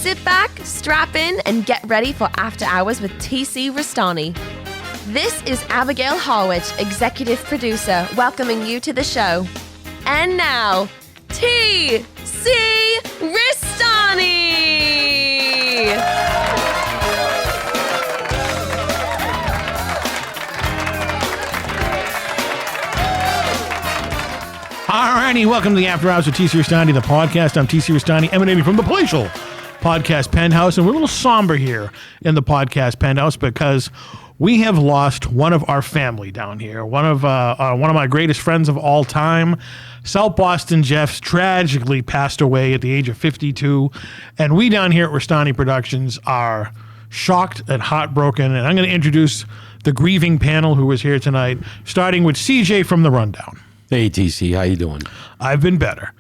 Sit back, strap in, and get ready for After Hours with TC Restani. This is Abigail Harwich, executive producer, welcoming you to the show. And now, TC Restani! Alrighty, welcome to the After Hours with TC Restani, the podcast. I'm TC Restani, emanating from the palatial podcast penthouse, and we're a little somber here in the podcast penthouse because we have lost one of our family down here. One of my greatest friends of all time, South Boston Jeffs, tragically passed away at the age of 52, and we down here at Restani Productions are shocked and heartbroken. And I'm going to introduce the grieving panel who is here tonight, starting with CJ from the Rundown. Hey, TC, how you doing? I've been better.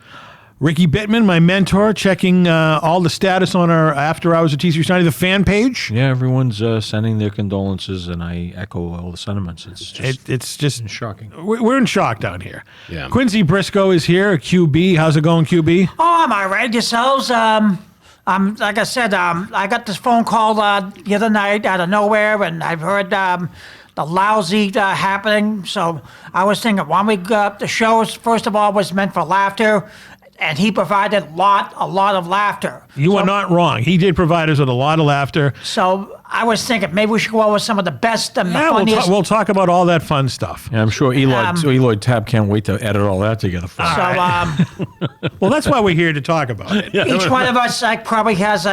Ricky Bittman, my mentor, checking all the status on our After Hours of TC Restani, the fan page. Yeah, everyone's sending their condolences, and I echo all the sentiments. It's just shocking. We're in shock down here. Yeah. Quincy Briscoe is here, QB. How's it going, QB? Oh, am I right? Yourselves? Like I said, I got this phone call the other night out of nowhere, and I've heard the lousy happening. So I was thinking, one week the show, first of all, was meant for laughter, and he provided a lot of laughter. You are not wrong. He did provide us with a lot of laughter. So I was thinking maybe we should go over some of the best and the funniest. We'll talk about all that fun stuff. Yeah, I'm sure Eloy Tab can't wait to edit all that together for us. So Well, that's why we're here to talk about it. each one of us probably has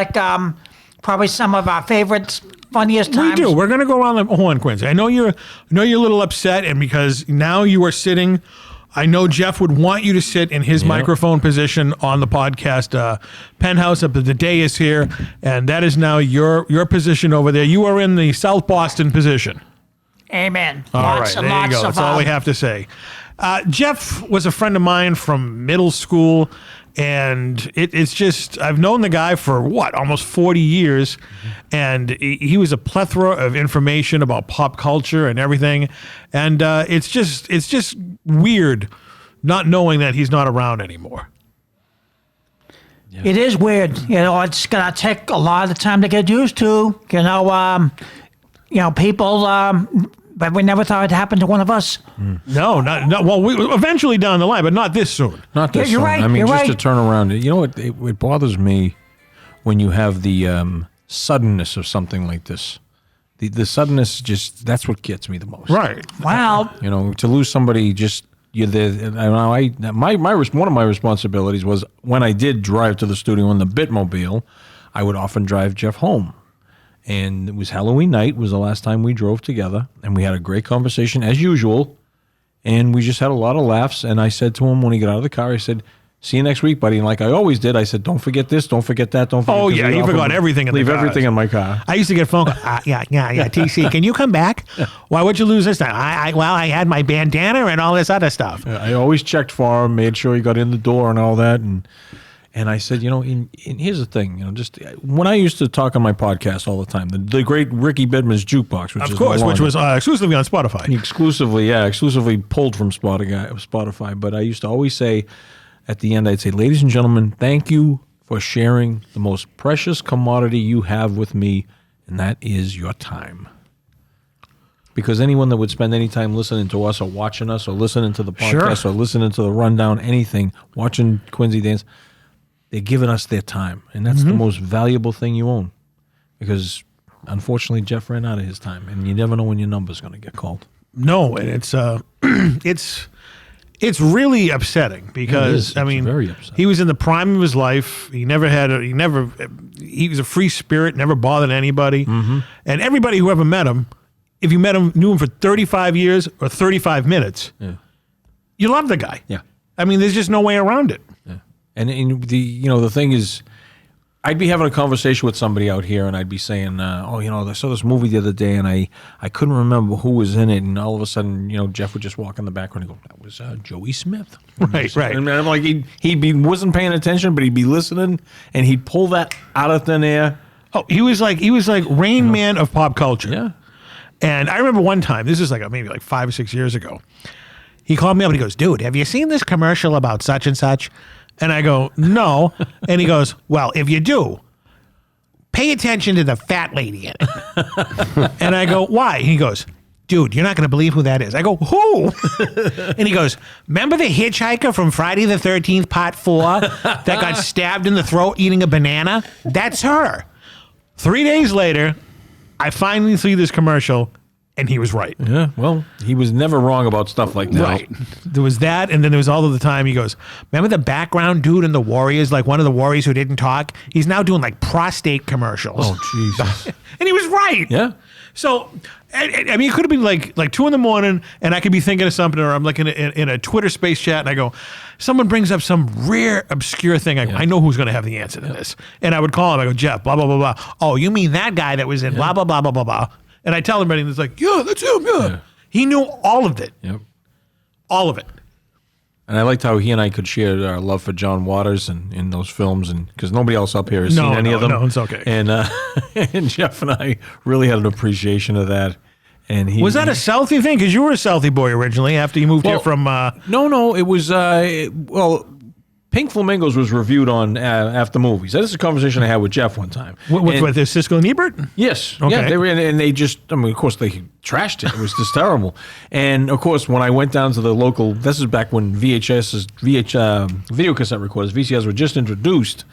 probably some of our favorites. Funniest times. We do. We're going to go around the horn, Quincy. I know you're a little upset, and because now you are sitting, I know Jeff would want you to sit in his microphone position on the podcast penthouse. Up the day is here, and that is now your position over there. You are in the South Boston position. Amen. All right, there you go. That's all we have to say. Jeff was a friend of mine from middle school, and it's just, I've known the guy for almost 40 years, and he was a plethora of information about pop culture and everything, and it's just weird not knowing that he's not around anymore. Yeah. It is weird. It's gonna take a lot of the time to get used to. People. But we never thought it'd happen to one of us. No, not well. We eventually down the line, but not this soon. Not this you're soon. right, I mean, you're just right. to turn around. You know what? It bothers me when you have the suddenness of something like this. The suddenness, that's what gets me the most. Right. Wow. To lose somebody, you're there. One of my responsibilities was when I did drive to the studio in the Bitmobile, I would often drive Jeff home. And it was Halloween night, was the last time we drove together, and we had a great conversation as usual, and we just had a lot of laughs. And I said to him when he got out of the car, I said, "See you next week, buddy." And like I always did, I said, "Don't forget this, don't forget that, don't forget." Oh yeah, you forgot everything in the car. Leave everything in my car. I used to get a phone call. Yeah. TC, can you come back? Why would you lose this time? I had my bandana and all this other stuff. I always checked for him, made sure he got in the door and all that, and I said, and here's the thing, just when I used to talk on my podcast all the time, the great Ricky Bittman's Jukebox, which was exclusively on Spotify. Exclusively pulled from Spotify. But I used to always say, at the end, I'd say, "Ladies and gentlemen, thank you for sharing the most precious commodity you have with me, and that is your time." Because anyone that would spend any time listening to us or watching us or listening to the podcast or listening to the Rundown, anything, watching Quincy dance, they're giving us their time, and that's the most valuable thing you own. Because unfortunately, Jeff ran out of his time, and you never know when your number's going to get called. No, and it's really upsetting because very upsetting. He was in the prime of his life. He was a free spirit, never bothered anybody, and everybody who ever met him, if you knew him for 35 years or 35 minutes, you love the guy. Yeah, I mean, there's just no way around it. Yeah. And the thing is, I'd be having a conversation with somebody out here, and I'd be saying, I saw this movie the other day, and I couldn't remember who was in it, and all of a sudden, Jeff would just walk in the background and go, "That was Joey Smith." Right. And I'm like, wasn't paying attention, but he'd be listening, and he'd pull that out of thin air. Oh, he was like Rain Man of pop culture. Yeah. And I remember one time, this is maybe 5 or 6 years ago, he called me up and he goes, "Dude, have you seen this commercial about such and such?" And I go, "No." And he goes, "Well, if you do, pay attention to the fat lady in it. And I go, why? He goes, dude, you're not going to believe who that is. I go, who? And he goes, remember the hitchhiker from Friday the 13th, part 4 that got stabbed in the throat eating a banana? That's her. 3 days later, I finally see this commercial, and he was right. Yeah, well, he was never wrong about stuff like that. Right. There was that, and then there was all of the time he goes, remember the background dude in the Warriors, like one of the Warriors who didn't talk? He's now doing like prostate commercials. Oh, Jesus. And he was right. Yeah. So, I mean, it could have been like 2 a.m, and I could be thinking of something, or I'm like in a Twitter space chat, and I go, someone brings up some rare, obscure thing. I go, I know who's going to have the answer to this. And I would call him. I go, Jeff, blah, blah, blah, blah. Oh, you mean that guy that was in blah, blah, blah, blah, blah, blah. And I tell him everything. It's like, yeah, that's him, yeah. He knew all of it. Yep. All of it. And I liked how he and I could share our love for John Waters and in those films, and because nobody else up here has seen any of them. No, it's okay. And and Jeff and I really had an appreciation of that. And he Was that a Southie thing? Because you were a Southie boy originally after you moved here from... No, it was... Pink Flamingos was reviewed on after movies. This is a conversation I had with Jeff one time. With Siskel and Ebert? Yes. Okay. Yeah, they were, and they just, I mean, of course, they trashed it. It was just terrible. And, of course, when I went down to the local, this is back when video cassette recorders, VCRs were just introduced.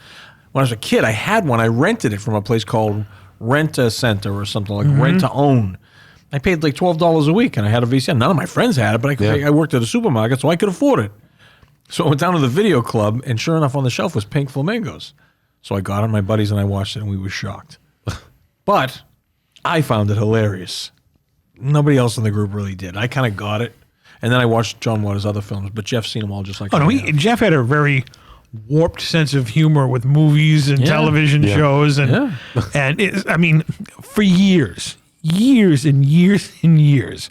When I was a kid, I had one. I rented it from a place called Rent-A-Center or something like Rent-To-Own. I paid like $12 a week, and I had a VCR. None of my friends had it, but I worked at a supermarket, so I could afford it. So I went down to the video club, and sure enough, on the shelf was Pink Flamingos. So I got it, my buddies and I watched it, and we were shocked. But I found it hilarious. Nobody else in the group really did. I kind of got it, and then I watched John Waters' other films, but Jeff's seen them all just like Oh, no, I have. Jeff had a very warped sense of humor with movies and television shows. And I mean, for years and years and years,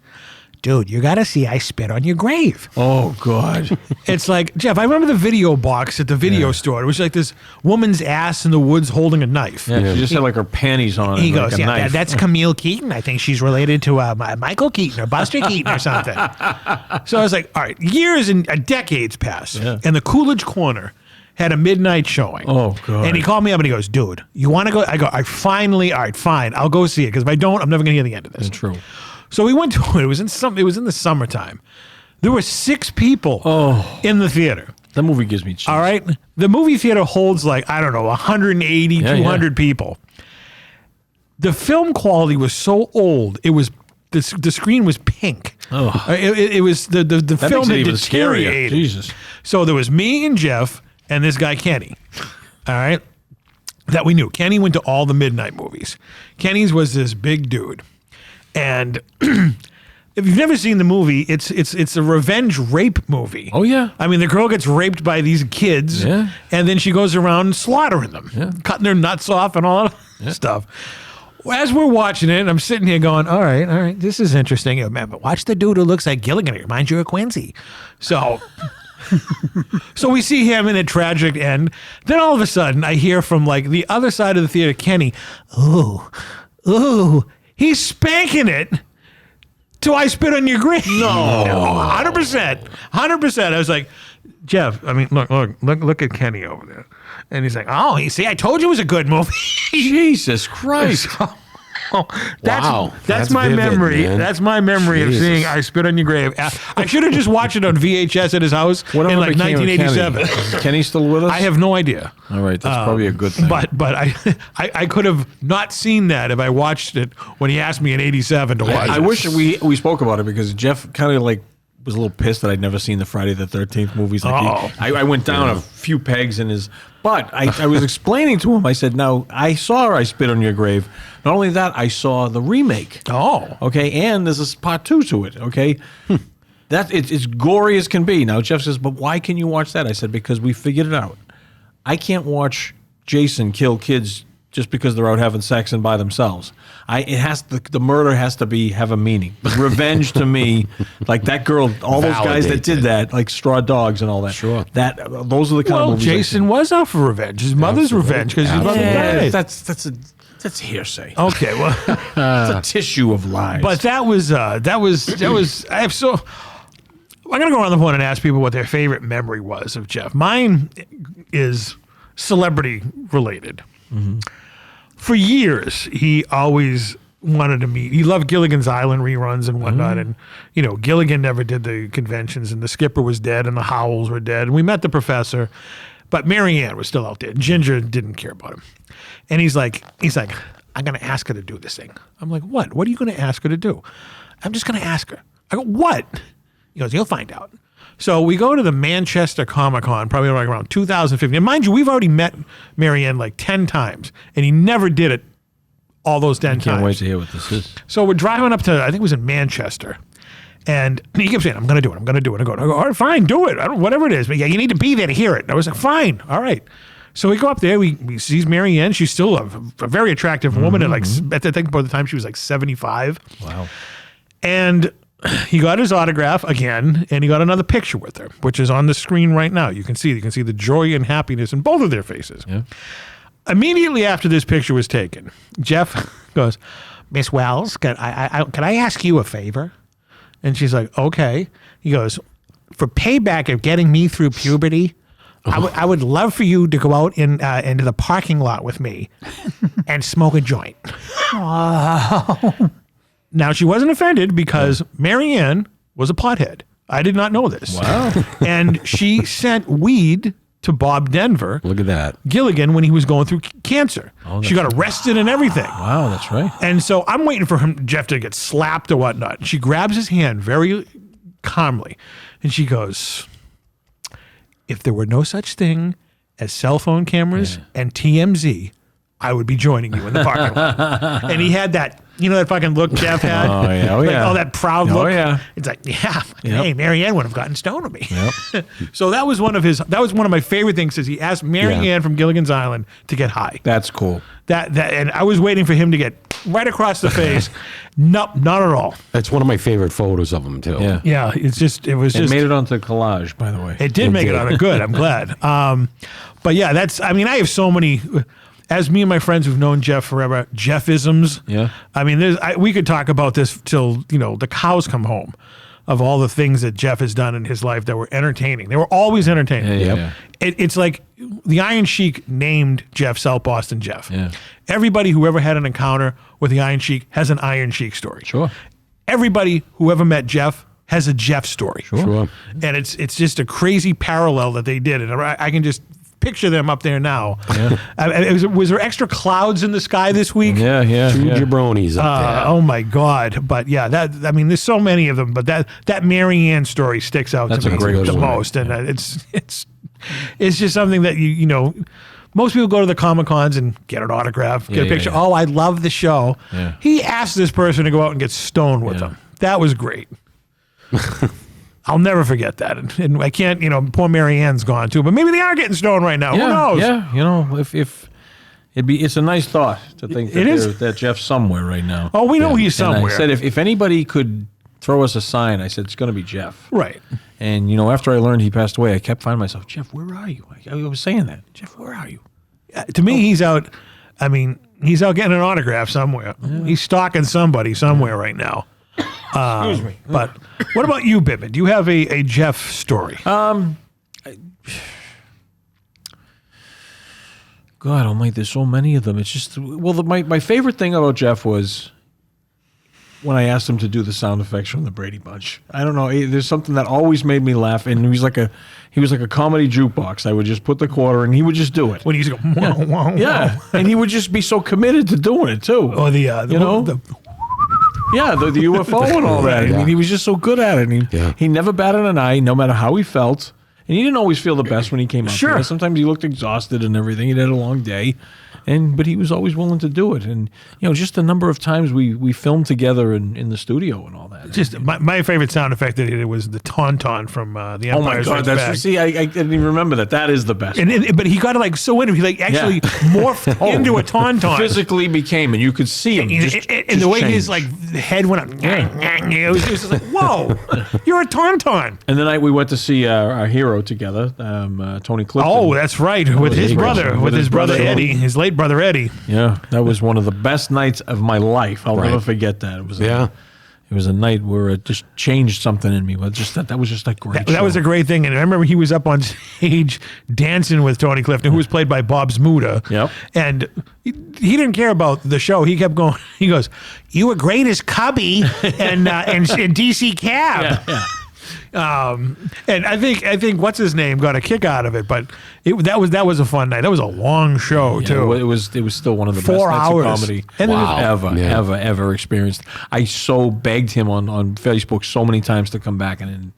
dude, you got to see I Spit on Your Grave. Oh, God. It's like, Jeff, I remember the video box at the video store. It was like this woman's ass in the woods holding a knife. Yeah, she just had like her panties on. He and goes, like a knife. that's Camille Keaton. I think she's related to Michael Keaton or Buster Keaton or something. So I was like, all right, years and decades passed. Yeah. And the Coolidge Corner had a midnight showing. Oh, God. And he called me up and he goes, dude, you want to go? I go, all right, fine. I'll go see it. Because if I don't, I'm never going to hear the end of this. That's true. So we went to it. It was in the summertime. There were 6 people in the theater. That movie gives me chills. All right. The movie theater holds like, I don't know, 180, 200 people. The film quality was so old. It was the screen was pink. Oh. It was the That film makes it had even deteriorated. scarier. Jesus. So there was me and Jeff and this guy Kenny. All right. That we knew. Kenny went to all the midnight movies. Kenny's was this big dude. And if you've never seen the movie, it's a revenge rape movie. Oh, yeah. I mean, the girl gets raped by these kids, and then she goes around slaughtering them, cutting their nuts off and all that stuff. As we're watching it, I'm sitting here going, all right, this is interesting. Man, but watch the dude who looks like Gilligan. It reminds you of Quincy. So... So we see him in a tragic end. Then all of a sudden, I hear from like the other side of the theater, Kenny, ooh, he's spanking it to I Spit on Your Grave. No, 100%. I was like, Jeff, I mean, look at Kenny over there. And he's like, oh, you see, I told you it was a good movie. Jesus Christ. That's my vivid, memory. man. That's my memory of seeing I Spit on Your Grave. I should have just watched it on VHS at his house in like 1987. Is Kenny still with us? I have no idea. All right, that's probably a good thing. But I could have not seen that if I watched it when he asked me in 87 to watch it. I wish we spoke about it because Jeff kind of like was a little pissed that I'd never seen the Friday the 13th movies. Like I went down a few pegs in his... But I was explaining to him, I said, now, I saw I Spit on Your Grave. Not only that, I saw the remake. Oh. Okay, and there's a part 2 to it, okay? It's gory as can be. Now, Jeff says, but why can you watch that? I said, because we figured it out. I can't watch Jason kill kids just because they're out having sex and by themselves. The murder has to have a meaning. Revenge to me, like that girl, all those guys that did that, like Straw Dogs and all that. Sure. Those are the kind of movies. Jason was out for revenge. His mother's revenge because his mother died. That's hearsay. Okay, well, it's a tissue of lies. but that was. I'm gonna go around the horn and ask people what their favorite memory was of Jeff. Mine is celebrity related. Mm-hmm. for years, he always wanted to meet. He loved Gilligan's Island reruns and whatnot. And, Gilligan never did the conventions, and the skipper was dead and the Howells were dead. And we met the professor, but Marianne was still out there. Ginger didn't care about him. And he's like, I'm going to ask her to do this thing. I'm like, what? What are you going to ask her to do? I'm just going to ask her. I go, what? He goes, you'll find out. So we go to the Manchester Comic-Con, probably like around 2015. And mind you, we've already met Marianne like 10 times, and he never did it all those 10 times. Can't wait to hear what this is. So we're driving up to, I think it was in Manchester, and he kept saying, I'm going to do it. I'm going to do it. I go, all right, fine, do it. Whatever it is. But yeah, you need to be there to hear it. And I was like, fine, all right. So we go up there, we see Marianne. She's still a very attractive woman. And I think by the time she was like 75. Wow. And he got his autograph again, and he got another picture with her, which is on the screen right now. You can see the joy and happiness in both of their faces. Yeah. Immediately after this picture was taken, Jeff goes, Miss Wells, can I ask you a favor? And she's like, okay. He goes, for payback of getting me through puberty, I would love for you to go out into the parking lot with me and smoke a joint. Now, she wasn't offended because Marianne was a pothead. I did not know this. Wow. And she sent weed to Bob Denver. Look at that. Gilligan, when he was going through cancer. She got arrested and everything. Wow, that's right. And so I'm waiting for Jeff to get slapped or whatnot. She grabs his hand very calmly, and she goes, if there were no such thing as cell phone cameras and TMZ, I would be joining you in the parking lot. And he had that, that fucking look Jeff had? Oh, yeah. Oh, like, yeah. all that proud look. Oh, yeah. It's like, hey, Marianne would have gotten stoned with me. Yep. So that was one of my favorite things is he asked Marianne from Gilligan's Island to get high. That's cool. And I was waiting for him to get right across the face. Nope, not at all. That's one of my favorite photos of him, too. Yeah. Yeah, it made it onto collage, by the way. It did make it on it. Good. I'm glad. But yeah, I have so many, as me and my friends who've known Jeff forever, Jeffisms. Yeah. I mean, we could talk about this till, the cows come home of all the things that Jeff has done in his life that were entertaining. They were always entertaining. Yeah. It's like the Iron Sheik named Jeff South Boston Jeff. Yeah. Everybody who ever had an encounter with the Iron Sheik has an Iron Sheik story. Sure. Everybody who ever met Jeff has a Jeff story. Sure. And it's just a crazy parallel that they did. And I can just picture them up there now. Yeah. Was there extra clouds in the sky this week? Yeah. Two jabronis up there. Oh my God. But yeah, there's so many of them, but that Marianne story sticks out That's to me a great the one. most. And it's just something that most people go to the Comic-Cons and get an autograph, get a picture. Yeah. Oh, I love the show. Yeah. He asked this person to go out and get stoned with them. That was great. I'll never forget that. And I can't, poor Marianne's gone too, but maybe they are getting stoned right now. Who knows? Yeah, if it's a nice thought to think that that Jeff's somewhere right now. Oh, we know he's somewhere. And I said, if anybody could throw us a sign, I said, it's going to be Jeff. Right. And, after I learned he passed away, I kept finding myself, Jeff, where are you? I was saying that. Jeff, where are you? To me, he's out. I mean, he's out getting an autograph somewhere. Yeah. He's stalking somebody somewhere right now. Excuse me. But what about you, Bibbin? Do you have a Jeff story? God almighty, there's so many of them. It's just, my favorite thing about Jeff was when I asked him to do the sound effects from the Brady Bunch. I don't know. There's something that always made me laugh, and he was like a comedy jukebox. I would just put the quarter, and he would just do it. When he used to go, whoa, whoa, whoa. Yeah, and he would just be so committed to doing it too. Oh, the UFO and all that. Yeah. I mean, he was just so good at it. He never batted an eye, no matter how he felt. And he didn't always feel the best when he came up. Sure. Sometimes he looked exhausted and everything. He'd had a long day. But he was always willing to do it. And, just the number of times we filmed together in the studio and all that. Just my favorite sound effect that he did was the tauntaun from The Empire Strikes Back. See, I didn't even remember that. That is the best. But he got it so into it. He actually morphed into a tauntaun. Physically became, and you could see him. And the way his head went up, it was just like, whoa, you're a tauntaun. And the night we went to see our hero together, Tony Clifton. Oh, that's right, with his brother Eddie, his late brother Eddie. Yeah, that was one of the best nights of my life. I'll never forget that. It was It was a night where it just changed something in me. But just that was just a great. That was a great thing, and I remember he was up on stage dancing with Tony Clifton, who was played by Bob Smuda. Yep. And he didn't care about the show. He kept going. He goes, "You were great as Cubby and DC Cab." Yeah. And I think what's his name got a kick out of it, but that was a fun night. That was a long show too. It was still one of the 4 best hours. nights of comedy And Wow. ever experienced. I so begged him on Facebook so many times to come back, and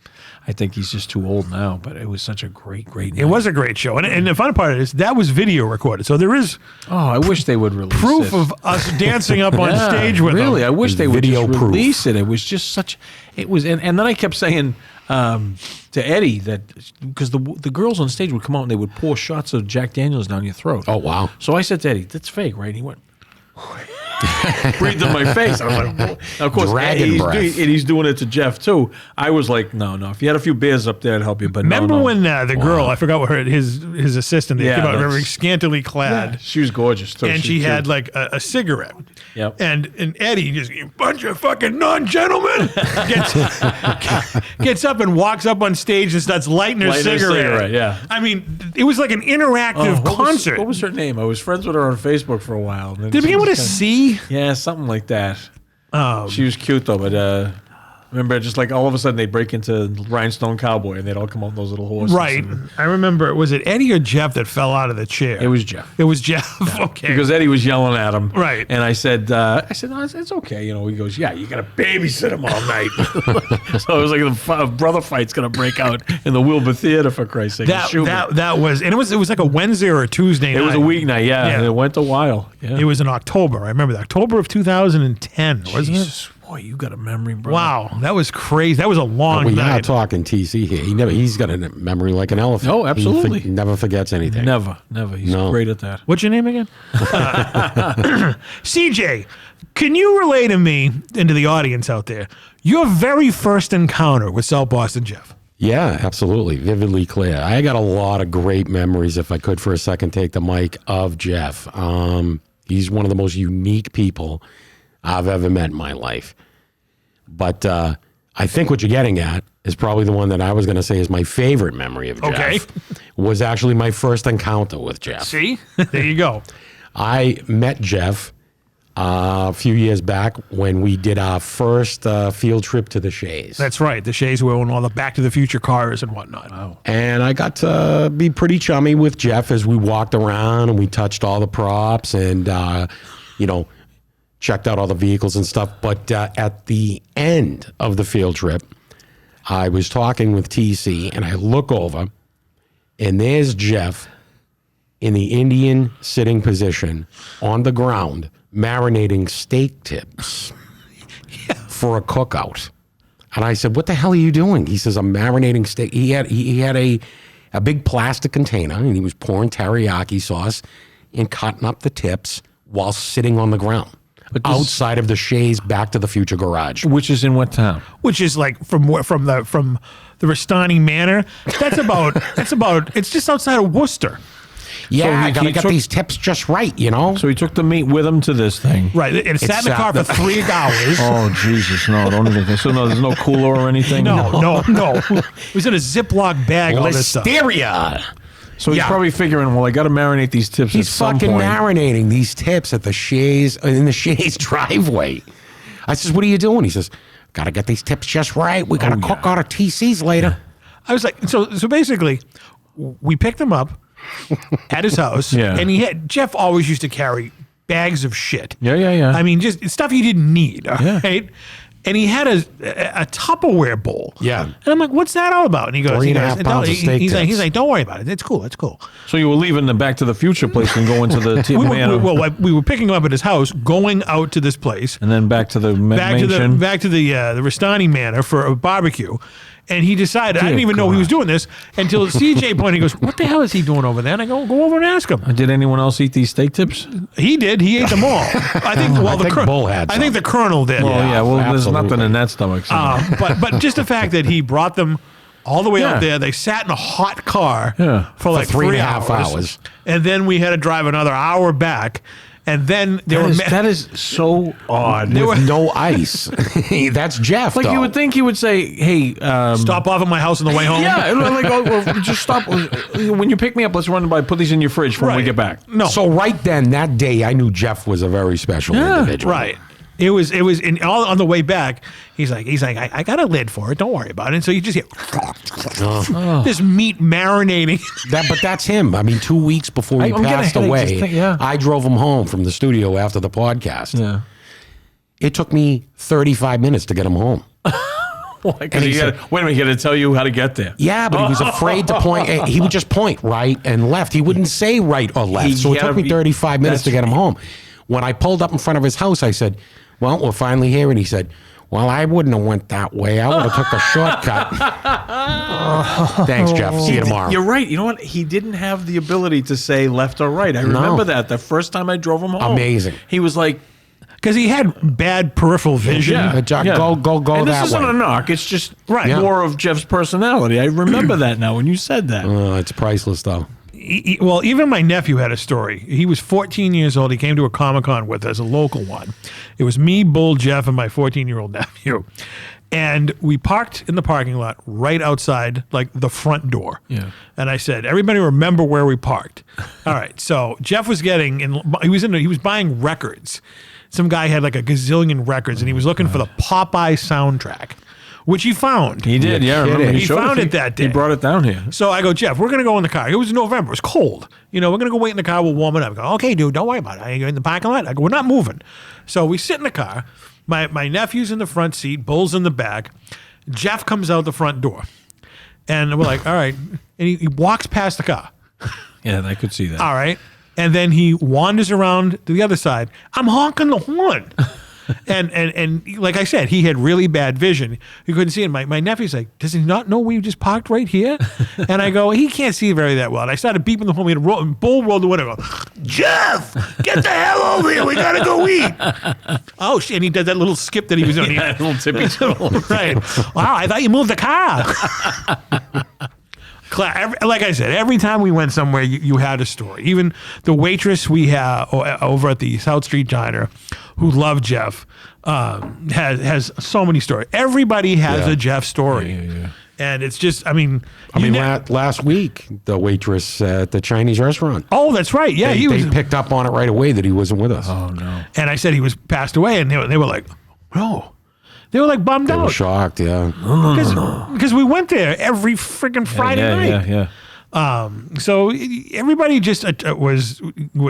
I think he's just too old now. But it was such a great night. It was a great show, and the fun part is that was video recorded, so there is Oh, I wish they would release proof it. of us dancing up on stage with really. them. I wish they would Video just proof. release it. It was just such. It was, and then I kept saying to Eddie that because the girls on stage would come out and they would pour shots of Jack Daniels down your throat. Oh, wow. So I said to Eddie, "That's fake, right?" And he went. Breathed in my face. I was like, "Whoa." Now, of course, Dragon breath. he's doing it to Jeff too. I was like, no. If you had a few beers up there, I'd help you. But Remember no. when the girl, I forgot what his assistant, they Yeah, came out, that's- remember, scantily clad, She was gorgeous too. and she was had cute. like a cigarette. Yep. And Eddie just, "You bunch of fucking non-gentlemen," gets up and walks up on stage and starts lighting her Lighting her cigarette. cigarette, yeah. I mean, it was like an interactive What was- concert. What was her name? I was friends with her on Facebook for a while. And then Did it she begin with a was kinda- C? Yeah, something like that. She was cute though, but remember, just like all of a sudden they break into Rhinestone Cowboy and they'd all come out in those little horses. Right. and- I remember, was it Eddie or Jeff that fell out of the chair? It was Jeff. It was Jeff. Okay. Because Eddie was yelling at him, Right. And I said, no, it's okay. You know, he goes, "Yeah, you got to babysit him all night." So it was like the brother fight's gonna break out in the Wilbur Theater for Christ's sake. that was, and it was like a Wednesday or a Tuesday night. It was a weeknight, yeah. Yeah. And it went a while. Yeah. It was in October. I remember that. October of 2010, wasn't it? Jesus, boy, you got a memory, bro. Wow, that was crazy. That was a long We're not night. talking TC here. He's got a memory like an elephant. Oh, absolutely. He never forgets anything. Never. He's No. great at that. What's your name again? CJ, can you relay to me and to the audience out there your very first encounter with South Boston Jeff? Yeah, absolutely. Vividly clear. I got a lot of great memories, if I could for a second take the mic, of Jeff. He's one of the most unique people I've ever met in my life. But I think what you're getting at is probably the one that I was going to say is my favorite memory of Jeff. Okay. Was actually my first encounter with Jeff. See? There you go. I met Jeff a few years back when we did our first field trip to the Shays. That's right. The Shays were on all the Back to the Future cars and whatnot. Wow. And I got to be pretty chummy with Jeff as we walked around and we touched all the props and, checked out all the vehicles and stuff. But at the end of the field trip, I was talking with TC and I look over and there's Jeff in the Indian sitting position on the ground marinating steak tips for a cookout. And I said, "What the hell are you doing?" He says, "I'm marinating steak." He had a big plastic container and he was pouring teriyaki sauce and cutting up the tips while sitting on the ground outside of the Shays Back to the Future garage. Which is in what town? Which is like from the Restani Manor. That's about it's just outside of Worcester. Yeah, I he gotta get took- these tips just right, you know? So he took the meat with him to this thing. Right. And it sat in the car for 3 hours. Oh, Jesus, no, don't even think so. No, there's no cooler or anything? No. It was in a Ziploc bag, all this stuff. Listeria. So he's Yeah. probably figuring, well, I got to marinate these tips He's at some fucking point. marinating these tips at the Shays, in the Shays driveway. I says, "What are you doing?" He says, "Gotta get these tips just right. We gotta cook out our TCs later." I was like, so basically, we picked him up at his house, Yeah. and Jeff always used to carry bags of shit. Yeah. I mean, just stuff he didn't need, Yeah. right? And he had a Tupperware bowl. Yeah. And I'm like, "What's that all about?" And he goes, 3.5 pounds of steak he's tips. like, "Don't worry about it. It's cool. It's cool." So you were leaving the Back to the Future place and going to the We were picking him up at his house, going out to this place, and then back to the back to mansion. the Restani Manor for a barbecue. And he decided, I didn't even know he was doing this until CJ pointed. He goes, "What the hell is he doing over there?" And I go over and ask him. Did anyone else eat these steak tips? He did. He ate them all. I think. Well, I think Bull had I think some. the Colonel did. Well, yeah. Well, there's absolutely. nothing in that stomach. So. But just the fact that he brought them all the way Yeah. out there. They sat in a hot car Yeah. for like 3.5 3 hours. hours. And then we had to drive another hour back. And then there were That is so odd. With no ice. That's Jeff. Like though. you would think he would say, "Hey, stop off at my house on the way home. yeah, like oh, well, just stop. When you pick me up, let's run by. Put these in your fridge when we Right. get back." No, So right then, that day, I knew Jeff was a very special individual. right. It was all on the way back. He's like, I got a lid for it. Don't worry about it. And so you just hear this meat marinating. But that's him. I mean, 2 weeks before he I'm getting a passed headache away, just think- yeah. I drove him home from the studio after the podcast. Yeah. It took me 35 minutes to get him home. Because he wait a minute, he had to tell you how to get there. Yeah, but he was afraid to point. He would just point right and left. He wouldn't say right or left. So it took me 35 minutes to get him home. When I pulled up in front of his house, I said, well, we're finally here. And he said, well, I wouldn't have went that way. I would have took a shortcut. Thanks, Jeff. See you tomorrow. You're right. You know what? He didn't have the ability to say left or right. I remember that the first time I drove him home. Amazing. He was like, Because he had bad peripheral vision. Go and that this isn't way. a knock. It's just Right. more of Jeff's personality. I remember that now when you said that. It's priceless, though. Well, even my nephew had a story. He was 14 years old. He came to a Comic-Con with us, a local one. It was me, Bull, Jeff, and my 14-year-old nephew. And we parked in the parking lot right outside, like the front door. Yeah. And I said, everybody remember where we parked. All right. So Jeff was he was buying records. Some guy had like a gazillion records, and he was looking for the Popeye soundtrack, which he found. He did, yeah. I remember He showed found us. it that day. He brought it down here. So I go, Jeff, we're going to go in the car. It was November. It was cold. We're going to go wait in the car. We'll warm it up. I go, okay, dude, don't worry about it. You're in the parking lot. I go, we're not moving. So we sit in the car. My nephew's in the front seat. Bull's in the back. Jeff comes out the front door. And we're like, all right. And he walks past the car. Yeah, I could see that. All right. And then he wanders around to the other side. I'm honking the horn. And like I said, he had really bad vision. He couldn't see it. My nephew's like, does he not know we just parked right here? And I go, he can't see very that well. And I started beeping the horn. And Bull rolled the window. I go, Jeff, get the hell over here. We got to go eat. Oh, shit. And he did that little skip that he was doing. Yeah, little tippy toe. Right. Wow, I thought you moved the car. Like I said, every time we went somewhere, you had a story. Even the waitress we had over at the South Street Diner, who loved Jeff, has so many stories. Everybody has a Jeff story. Yeah. And it's just, Last week, the waitress at the Chinese restaurant. Oh, that's right. Yeah, They picked up on it right away that he wasn't with us. Oh, no. And I said he was passed away, and they were like, no. They were like bummed They out. were shocked, yeah. Because we went there every freaking Friday night. Yeah. So everybody just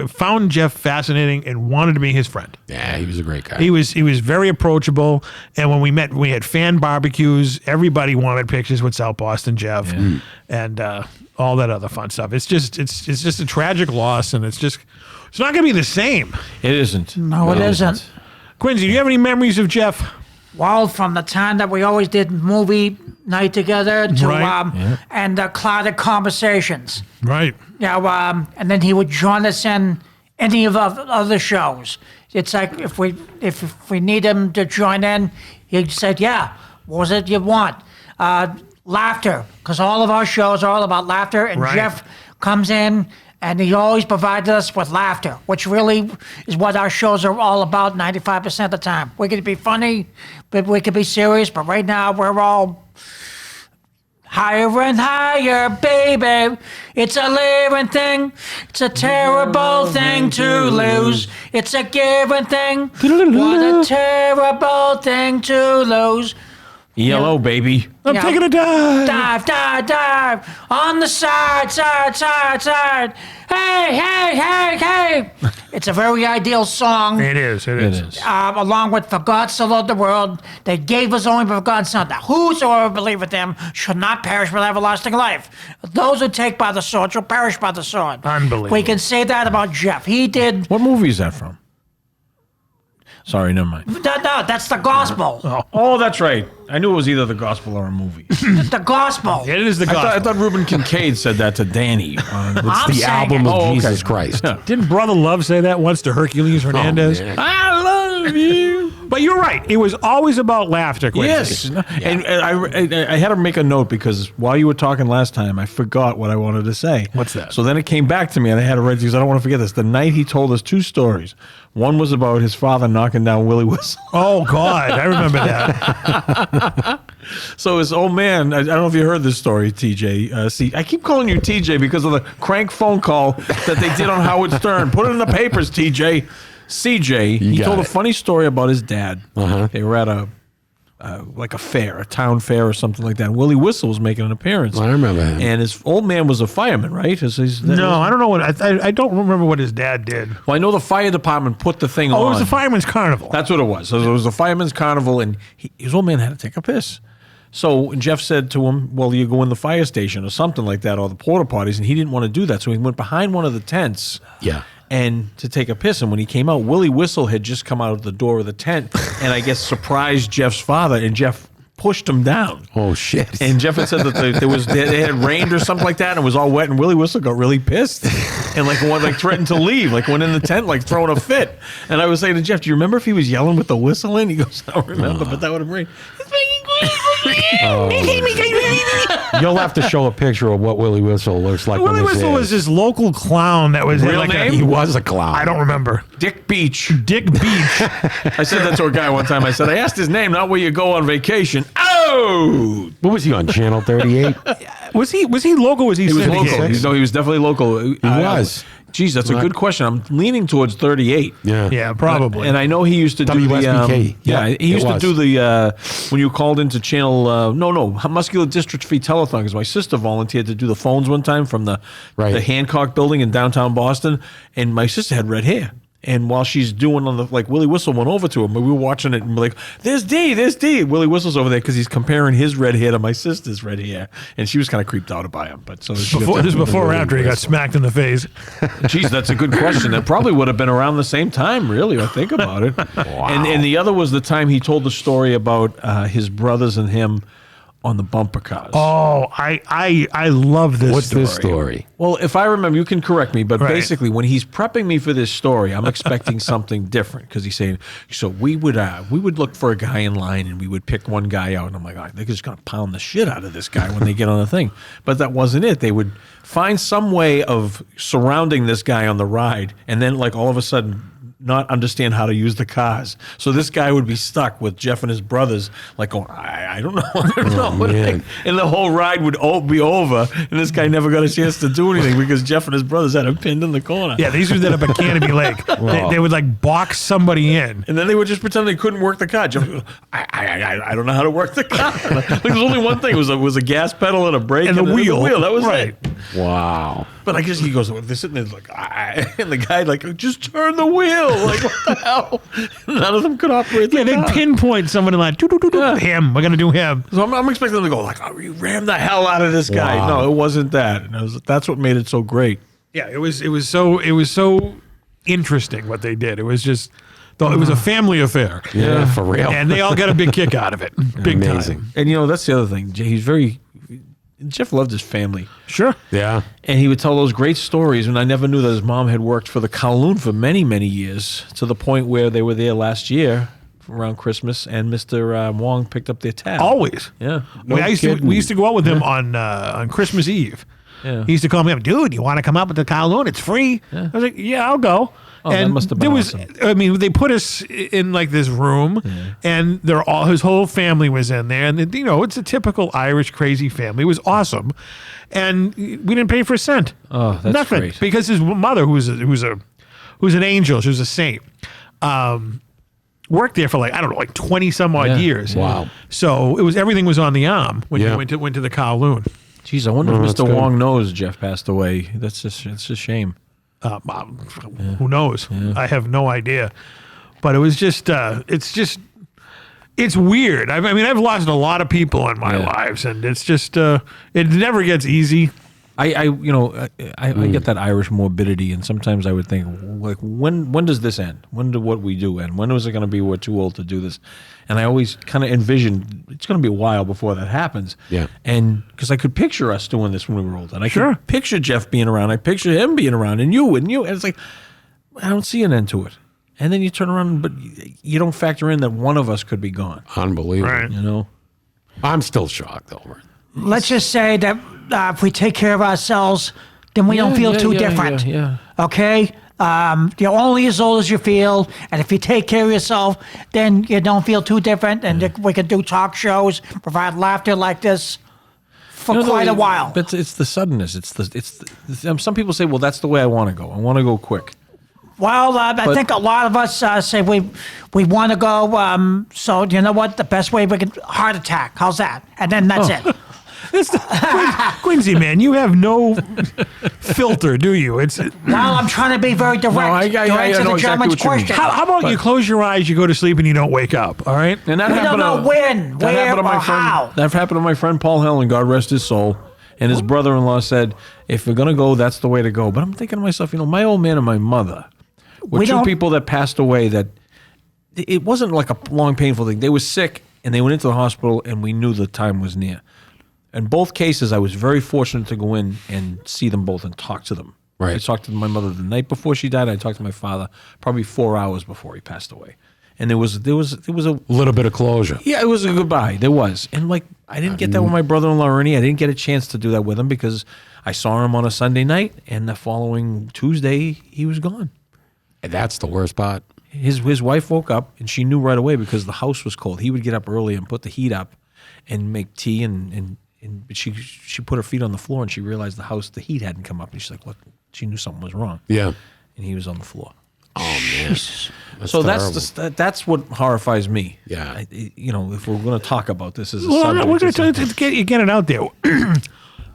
found Jeff fascinating and wanted to be his friend. Yeah, he was a great guy. He was very approachable, and when we met, we had fan barbecues. Everybody wanted pictures with South Boston Jeff, and all that other fun stuff. It's just a tragic loss, and it's not going to be the same. It isn't. No, it isn't. Quincy, do you have any memories of Jeff? Well, from the time that we always did movie night together to Right. and clouded conversations. Right. Yeah, and then he would join us in any of the other shows. It's like if we need him to join in, he said, "Yeah, what was it you want?" Laughter, because all of our shows are all about laughter, and Right. Jeff comes in. And he always provided us with laughter, which really is what our shows are all about 95% of the time. We could be funny, but we could be serious. But right now, we're all higher and higher, baby. It's a living thing. It's a terrible thing to lose. It's a given thing. What a terrible thing to lose. Yellow, baby. I'm taking a dive. Dive on the side. Hey. It's a very ideal song. It is. Along with For God So Loved the World, they gave us only begotten Son. That whosoever believeth him should not perish with everlasting life. Those who take by the sword shall perish by the sword. Unbelievable. We can say that about Jeff. He did. What movie is that from? Sorry, never mind. No, that's the gospel. Oh, that's right. I knew it was either the gospel or a movie. The gospel. It is the gospel. I thought Reuben Kincaid said that to Danny. I'm the saying album it. of okay. Jesus Christ. Didn't Brother Love say that once to Hercules Hernandez? man. I love you. But you're right. It was always about laughter, Quincy. Yes, and I had to make a note because while you were talking last time, I forgot what I wanted to say. What's that? So then it came back to me, and I had to write because I don't want to forget this. The night he told us 2 stories. One was about his father knocking down Willie Whistle. Oh, God. I remember that. So his old man, I don't know if you heard this story, TJ. See, I keep calling you TJ because of the crank phone call that they did on Howard Stern. Put it in the papers, TJ. CJ, he told a funny story about his dad. They were at a fair, a town fair or something like that. And Willie Whistle was making an appearance. I remember him. And his old man was a fireman, right? No, I don't know what I don't remember what his dad did. Well, I know the fire department put the thing on. Oh, it was the Fireman's Carnival. That's what it was. So it was the fireman's carnival, and his old man had to take a piss. So Jeff said to him, well, you go in the fire station or something like that, or the porta potties, and he didn't want to do that. So he went behind one of the tents. Yeah. And to take a piss. And when he came out, Willie Whistle had just come out of the door of the tent and I guess surprised Jeff's father, and Jeff pushed him down. Oh, shit. And Jeff had said that they had rained or something like that, and it was all wet, and Willie Whistle got really pissed and threatened to leave, went in the tent throwing a fit. And I was saying to Jeff, do you remember if he was yelling with the whistle in? He goes, I don't remember, but that would have rained. You'll have to show a picture of what Willie Whistle looks like. Willie Whistle was this local clown that was Real name? He was a clown. I don't remember. Dick Beach. Dick Beach. I said that to a guy one time. I said, I asked his name, not where you go on vacation. Oh! What was he on, Channel 38? Was he local? Was he? He was syndicated? local. He was definitely local. He was. Geez, that's a good question. I'm leaning towards 38. Yeah. Yeah, probably. And I know he used to do WSBK. the Yeah, he used it to was. do the when you called into channel Muscular Dystrophy Telethon, because my sister volunteered to do the phones one time from the Hancock building in downtown Boston, and my sister had red hair. And while she's doing on the Willie Whistle went over to him, but we were watching it and we're like, there's D. Willie Whistle's over there because he's comparing his red hair to my sister's red hair, and she was kind of creeped out by him. But so before or after he got smacked in the face. Geez, that's a good question. That probably would have been around the same time, really. I think about it. Wow. And the other was the time he told the story about his brothers and him on the bumper cars. Oh, I love this. What's this story? Well, if I remember, you can correct me, but Right. basically, when he's prepping me for this story, I'm expecting something different because he's saying, so we would look for a guy in line and we would pick one guy out, and I'm like, all right, they're just gonna pound the shit out of this guy when they get on the thing. But that wasn't it. They would find some way of surrounding this guy on the ride, and then all of a sudden not understand how to use the cars. So this guy would be stuck with Jeff and his brothers, going, I don't know. I don't know. man. And the whole ride would be over, and this guy never got a chance to do anything because Jeff and his brothers had him pinned in the corner. Yeah, these were up at Canopy Lake. They would box somebody in. And then they would just pretend they couldn't work the car. Jeff, I don't know how to work the car. There's only one thing. It was a gas pedal and a brake And the wheel. That was Right. it. Wow. But I guess he goes, they're sitting there and the guy just turn the wheel. What the hell? None of them could operate the Yeah, car. they'd pinpoint somebody Yeah. him. We're gonna do him. So I'm expecting them to go you ram the hell out of this guy. Wow. No, it wasn't that. And that's what made it so great. Yeah, it was so interesting what they did. It was just it was a family affair. Yeah, for real. And they all got a big kick out of it. Big Amazing. time. And that's the other thing. Jeff loved his family. Sure. Yeah. And he would tell those great stories, and I never knew that his mom had worked for the Kowloon for many, many years, to the point where they were there last year around Christmas, and Mr. Wong picked up their tab. Always. Yeah. we used to go out with him on Christmas Eve. Yeah. He used to call me up, dude, you want to come up with the Kowloon? It's free. I was like, yeah, I'll go. Oh, that must have been awesome. They put us in this room, and his whole family was in there, and it's a typical Irish crazy family. It was awesome, and we didn't pay for a cent. Oh, that's nothing, great. because his mother, who's an angel, she was a saint, worked there for 20 some odd years. Wow. So everything was on the arm when Yeah. you went to the Kowloon. Jeez, I wonder if that's Mr. good. Wong knows Jeff passed away. It's a shame. Who knows? I have no idea. But it was just, it's weird. I mean, I've lost a lot of people in my lives, and it's just, it never gets easy. I get that Irish morbidity, and sometimes I would think, when does this end? When do what we do end? When is it going to be we're too old to do this? And I always kind of envision it's going to be a while before that happens. Yeah. And because I could picture us doing this when we were old, and I Sure. could picture Jeff being around. I picture him being around, and you, and it's I don't see an end to it. And then you turn around, but you don't factor in that one of us could be gone. Unbelievable. Right. You know? I'm still shocked over it. Let's just say that if we take care of ourselves, then we don't feel too different. Yeah. Okay? You're only as old as you feel, and if you take care of yourself, then you don't feel too different, and we can do talk shows, provide laughter like this for quite a while. But it's the suddenness. Some people say, well, that's the way I want to go. I want to go quick. Well, I think a lot of us say we want to go. So you know what? The best way we can heart attack. How's that? And then that's it. Quincy, man, you have no filter, do you? It's Well, I'm trying to be very direct. I to know answer the exactly gentleman's what you mean. question. how about you close your eyes, you go to sleep, and you don't wake up? All right. And that We don't happened know when, that where, happened to my or friend, how. That happened to my friend Paul Helen, God rest his soul. And his brother-in-law said, if we're going to go, that's the way to go. But I'm thinking to myself, my old man and my mother were We two don't- people that passed away that it wasn't like a long, painful thing. They were sick, and they went into the hospital, and we knew the time was near. In both cases, I was very fortunate to go in and see them both and talk to them. Right. I talked to my mother the night before she died. I talked to my father probably 4 hours before he passed away. And there was a Little bit of closure. yeah, it was a goodbye. There was. And I didn't get that with my brother-in-law Ernie. I didn't get a chance to do that with him because I saw him on a Sunday night, and the following Tuesday he was gone. That's the worst part. His wife woke up, and she knew right away because the house was cold. He would get up early and put the heat up and make tea, but she put her feet on the floor, and she realized the heat hadn't come up, and she's like, "Look," she knew something was wrong. Yeah. And he was on the floor. Oh, man. That's So terrible. that's what horrifies me. Yeah. If we're going to talk about this as a Well, subject, we're going it's to get it out there.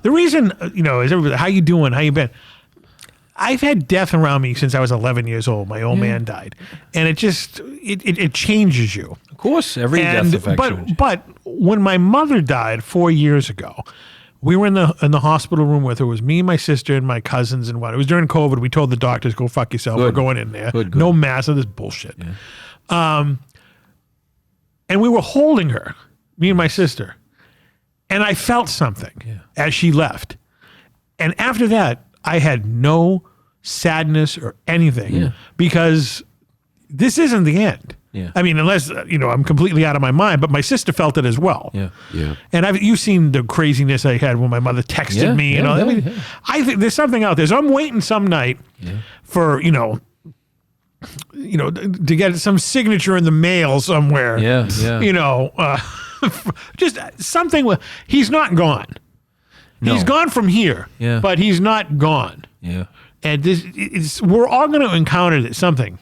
The reason, is everybody, how you doing? How you been? I've had death around me since I was 11 years old. My old man died, and it just it changes you. Of course, every death affects you. But when my mother died 4 years ago, we were in the hospital room with her. It was me, my sister, and my cousins, and what. It was during COVID. We told the doctors, "Go fuck yourself. Good. We're going in there. Good. No mask. This bullshit." And we were holding her, me and my sister, and I felt something as she left. And after that, I had no sadness or anything because this isn't the end. Yeah. I mean, unless, I'm completely out of my mind, but my sister felt it as well. Yeah. Yeah. And you've seen the craziness I had when my mother texted me. I think there's something out there. So I'm waiting some night for, to get some signature in the mail somewhere. Yeah, yeah. Just something with, he's not gone. No. He's gone from here, Yeah. but he's not gone. Yeah. And we're all going to encounter this, something.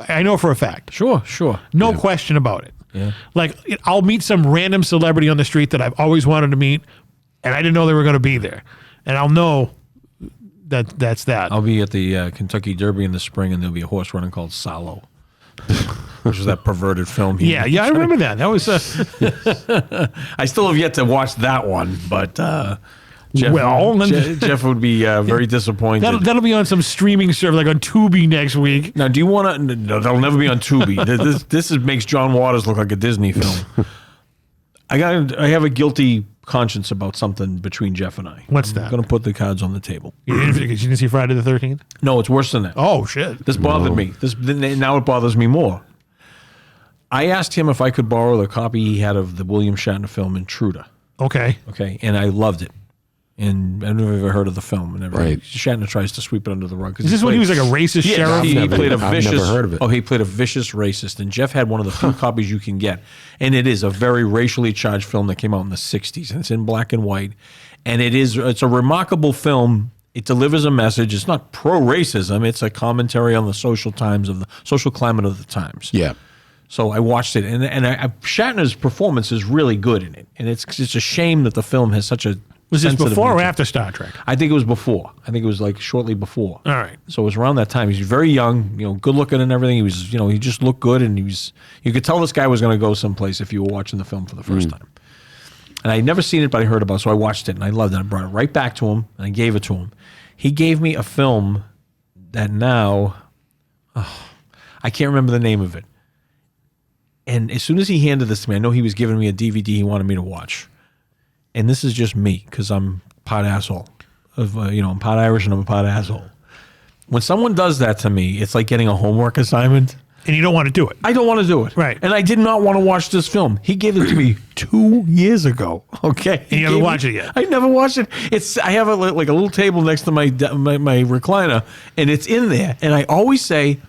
I know for a fact. Sure. No question about it. Yeah. Like, I'll meet some random celebrity on the street that I've always wanted to meet, and I didn't know they were going to be there. And I'll know that's that. I'll be at the Kentucky Derby in the spring, and there'll be a horse running called Salo, which is that perverted film. Yeah, I remember that. That was I still have yet to watch that one, but Jeff, Well, Jeff would be very disappointed. that'll be on some streaming service, like on Tubi next week. Now, do you want to? No, that'll never be on Tubi. This makes John Waters look like a Disney film. I have a guilty conscience about something between Jeff and I. What's I'm that? going to put the cards on the table. You didn't see Friday the 13th? No, it's worse than that. Oh shit! This bothered me. Now it bothers me more. I asked him if I could borrow the copy he had of the William Shatner film Intruder. Okay. Okay, and I loved it. And I've never heard of the film and everything. Right. Shatner tries to sweep it under the rug. Is this when he was like a racist Yeah, sheriff? he played a I've vicious. never heard of it. Oh, he played a vicious racist, and Jeff had one of the few copies you can get, and it is a very racially charged film that came out in the '60s, and it's in black and white, and it's a remarkable film. It delivers a message. It's not pro-racism. It's a commentary on the social climate of the times. Yeah. So I watched it, and Shatner's performance is really good in it, and it's a shame that the film has such a. Was this sensitive before or nature. after Star Trek? I think it was before. I think it was like shortly before. All right. So it was around that time. He's very young, good looking and everything. He was, he just looked good, and you could tell this guy was going to go someplace if you were watching the film for the first time. And I'd never seen it, but I heard about it, so I watched it, and I loved it. I brought it right back to him, and I gave it to him. He gave me a film that now, I can't remember the name of it. And as soon as he handed this to me, I know he was giving me a DVD he wanted me to watch. And this is just me, because I'm part asshole. I'm part Irish and I'm a part asshole. When someone does that to me, it's like getting a homework assignment. And you don't want to do it. I don't want to do it. Right. And I did not want to watch this film. He gave it to me 2 years ago. Okay. And you haven't watched it yet? I never watched it. I have like a little table next to my recliner, and it's in there. And I always say,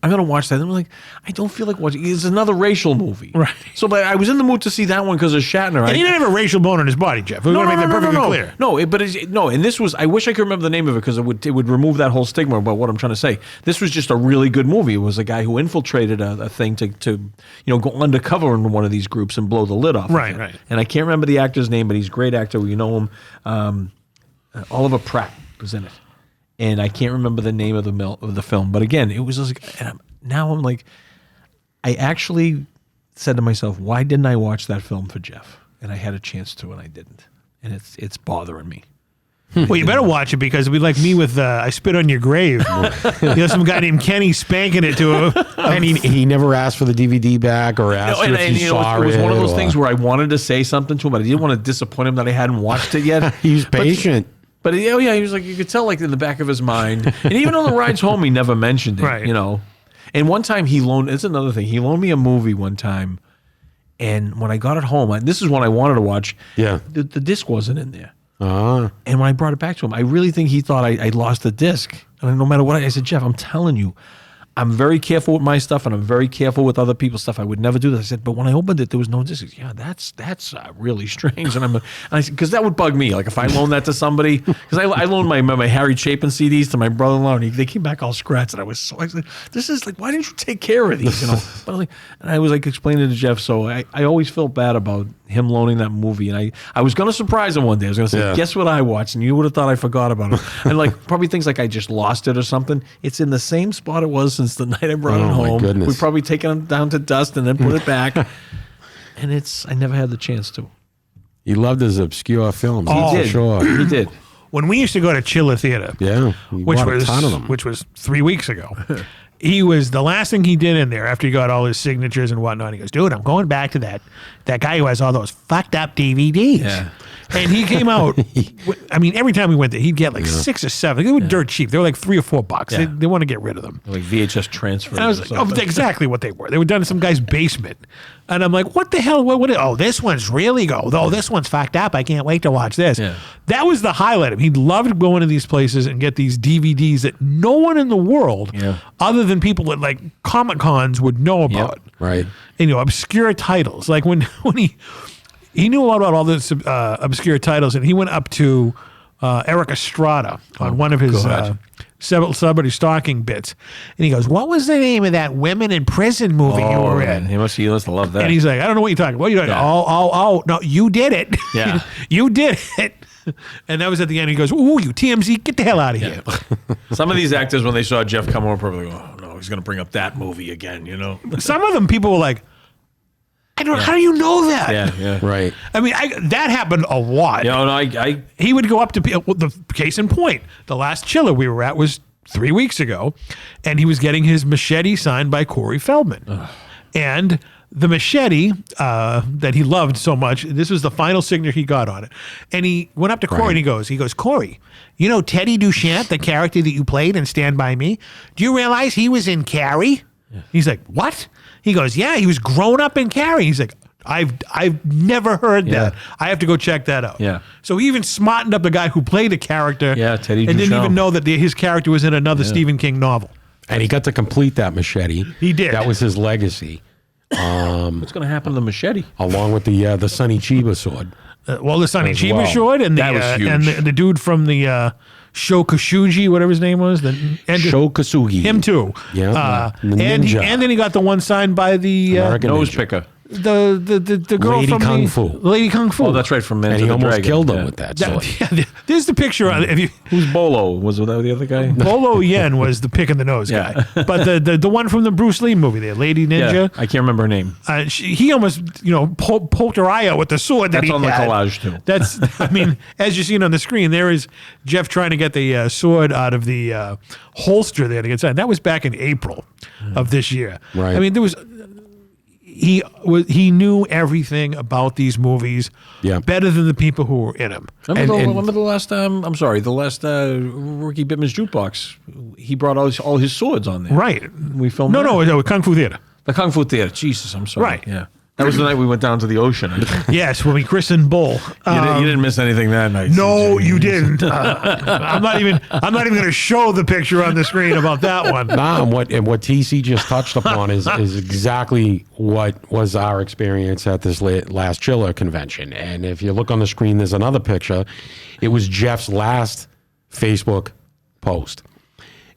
I'm going to watch that. And I'm like, I don't feel like watching. It's another racial movie. Right. So, but I was in the mood to see that one because of Shatner. And he didn't have a racial bone in his body, Jeff. We want to make that perfectly clear. No, and this was, I wish I could remember the name of it because it would remove that whole stigma about what I'm trying to say. This was just a really good movie. It was a guy who infiltrated a thing to go undercover in one of these groups and blow the lid off. Right, of it. right. And I can't remember the actor's name, but he's a great actor. You know him. Oliver Pratt was in it. And I can't remember the name of the film. But again, it was just like, now I'm like, I actually said to myself, why didn't I watch that film for Jeff? And I had a chance to, and I didn't. And it's bothering me. Well, you better watch it because it'd be like me with I Spit on Your Grave. Some guy named Kenny spanking it to him. And he never asked for the DVD back or asked you if you saw it. It was one of those things where I wanted to say something to him, but I didn't want to disappoint him that I hadn't watched it yet. He was patient. But he was like, you could tell like in the back of his mind. And even on the rides home, he never mentioned it, Right. And one time it's another thing. He loaned me a movie one time. And when I got it home, this is one I wanted to watch. Yeah. The disc wasn't in there. Ah. And when I brought it back to him, I really think he thought I lost the disc. And no matter what, I said, Jeff, I'm telling you, I'm very careful with my stuff, and I'm very careful with other people's stuff. I would never do this. I said, but when I opened it, there was no disc. He said, yeah, that's really strange. And I said, because that would bug me. Like if I loaned that to somebody, because I loaned my Harry Chapin CDs to my brother-in-law, and they came back all scratched, and I was like, this is like, why didn't you take care of these? But I was like explaining to Jeff. So I always felt bad about him loaning that movie, and I was going to surprise him one day. I was going to say, guess what I watched? And you would have thought I forgot about it. And like probably things like I just lost it or something. It's in the same spot it was since the night I brought it home. Goodness. We've probably taken it down to dust and then put it back. And I never had the chance to. He loved his obscure films. Oh, that's He for did. sure. He did. When we used to go to Chiller Theater, Yeah. He which bought was a ton of them. which was 3 weeks ago. He was the last thing he did in there after he got all his signatures and whatnot. He goes, dude, I'm going back to that guy who has all those fucked up DVDs. Yeah. And he came out. I mean, every time we went there, he'd get like 6 or 7. They were dirt cheap. They were like $3 or $4. Yeah. They want to get rid of them. Like VHS transfers. And I was like, oh, exactly what they were. They were done in some guy's basement. And I'm like, what the hell? Oh, this one's really good. Oh, this one's fucked up. I can't wait to watch this. Yeah. That was the highlight of him. He loved going to these places and get these DVDs that no one in the world, other than people at like Comic Cons, would know about. Right. And, obscure titles. Like when he knew a lot about all this obscure titles, and he went up to Eric Estrada on one of his celebrity stalking bits, and he goes, "What was the name of that women in prison movie you were in?" He must have loved that. And he's like, "I don't know what you're talking about. You're like, oh, no, you did it. Yeah. You did it." And that was at the end. He goes, "Ooh, you TMZ, get the hell out of here." Some of these actors, when they saw Jeff come over, probably go, oh no, he's going to bring up that movie again, Some of them, people were like, "I don't. How do you know that?" Yeah. Right. I mean, that happened a lot. He would go up to the case in point. The last Chiller we were at was 3 weeks ago, and he was getting his machete signed by Corey Feldman. And the machete that he loved so much, this was the final signature he got on it. And he went up to Corey and he goes, "Corey, you know Teddy Duchamp, the character that you played in Stand By Me? Do you realize he was in Carrie?" He's like, "What?" He goes, "Yeah, he was grown up in Carrie." He's like, I've never heard that. I have to go check that out. Yeah. So he even smartened up the guy who played the character. Yeah, Teddy and didn't Duchamp. even know that his character was in another Stephen King novel. And he got to complete that machete. He did. That was his legacy, What's going to happen to the machete? along with the Sonny Chiba sword. Well, the Sonny As Chiba well. short and That was huge. and the dude from the Shokashuji, whatever his name was, Sho Kasugi. him too. Yeah. The and ninja. then he got the one signed by the American Nose Ninja. picker. the girl Lady from Kung the Fu. Lady Kung Fu. Oh, that's right, from Men And to he the almost Dragon. killed him Yeah. with that sword. There's the picture on if you. Who's Bolo? Was that the other guy? Bolo Yen was the pick in the nose Yeah. guy, but the one from the Bruce Lee movie, the Lady Ninja. Yeah, I can't remember her name. He almost poked her eye out with the sword that That's he on the had. collage too. That's I mean, as you've seen on the screen, there is Jeff trying to get the sword out of the holster there to get signed. That was back in April of this year. Right. I mean, there was. he knew everything about these movies better than the people who were in them. Remember the last Ricky Bittman's jukebox? He brought all his swords on there. Right. We filmed. No, Kung Fu Theater. The Kung Fu Theater. Jesus, I'm sorry. Right. Yeah. That was the night we went down to the ocean. Yes, when we christened Bull. You didn't miss anything that night. No, you didn't. I'm not even going to show the picture on the screen about that one. Nah, and what TC just touched upon is exactly what was our experience at this last Chiller convention. And if you look on the screen, there's another picture. It was Jeff's last Facebook post.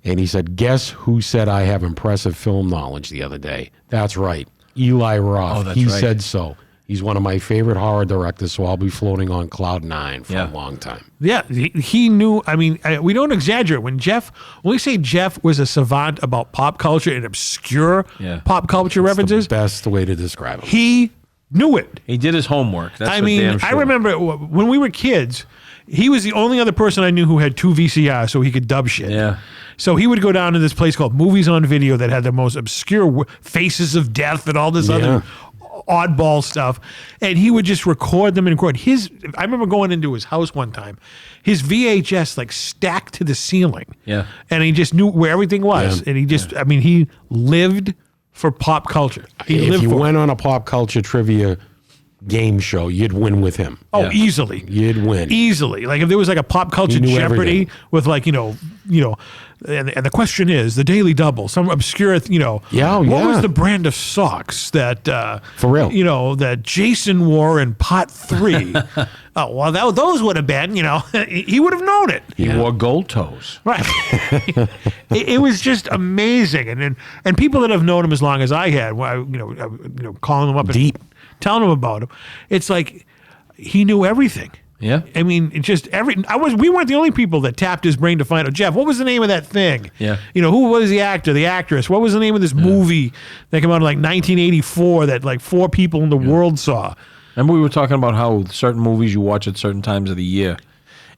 And he said, "Guess who said I have impressive film knowledge the other day?" That's right. Eli Roth. Oh, that's he right. said so. He's one of my favorite horror directors, so I'll be floating on cloud 9 for a long time. Yeah, he knew. I mean, we don't exaggerate. When we say Jeff was a savant about pop culture and obscure pop culture references, the best way to describe him. He knew it. He did his homework. That's I mean, I remember when we were kids, he was the only other person I knew who had 2 VCRs so he could dub shit. Yeah. So he would go down to this place called Movies on Video that had the most obscure Faces of Death and all this other oddball stuff. And he would just record them and record. I remember going into his house one time, his VHS like stacked to the ceiling. Yeah. And he just knew where everything was. And he just, I mean, he lived for pop culture. If you went on a pop culture trivia game show, you'd win with him. Oh, easily. You'd win. Easily. Like if there was like a pop culture Jeopardy everything. with like, and the question is, the Daily Double, some obscure, what was the brand of socks that, for real, that Jason wore in Pot 3? Oh, well, those would have been, he would have known it. He wore gold toes. Right. it was just amazing. And people that have known him as long as I had, calling him up deep. Telling him about him. It's like he knew everything. Yeah. I mean, we weren't the only people that tapped his brain to find out, Jeff, what was the name of that thing? Yeah. Who was the actor, the actress? What was the name of this movie that came out in like 1984 that like 4 people in the world saw? Remember we were talking about how certain movies you watch at certain times of the year,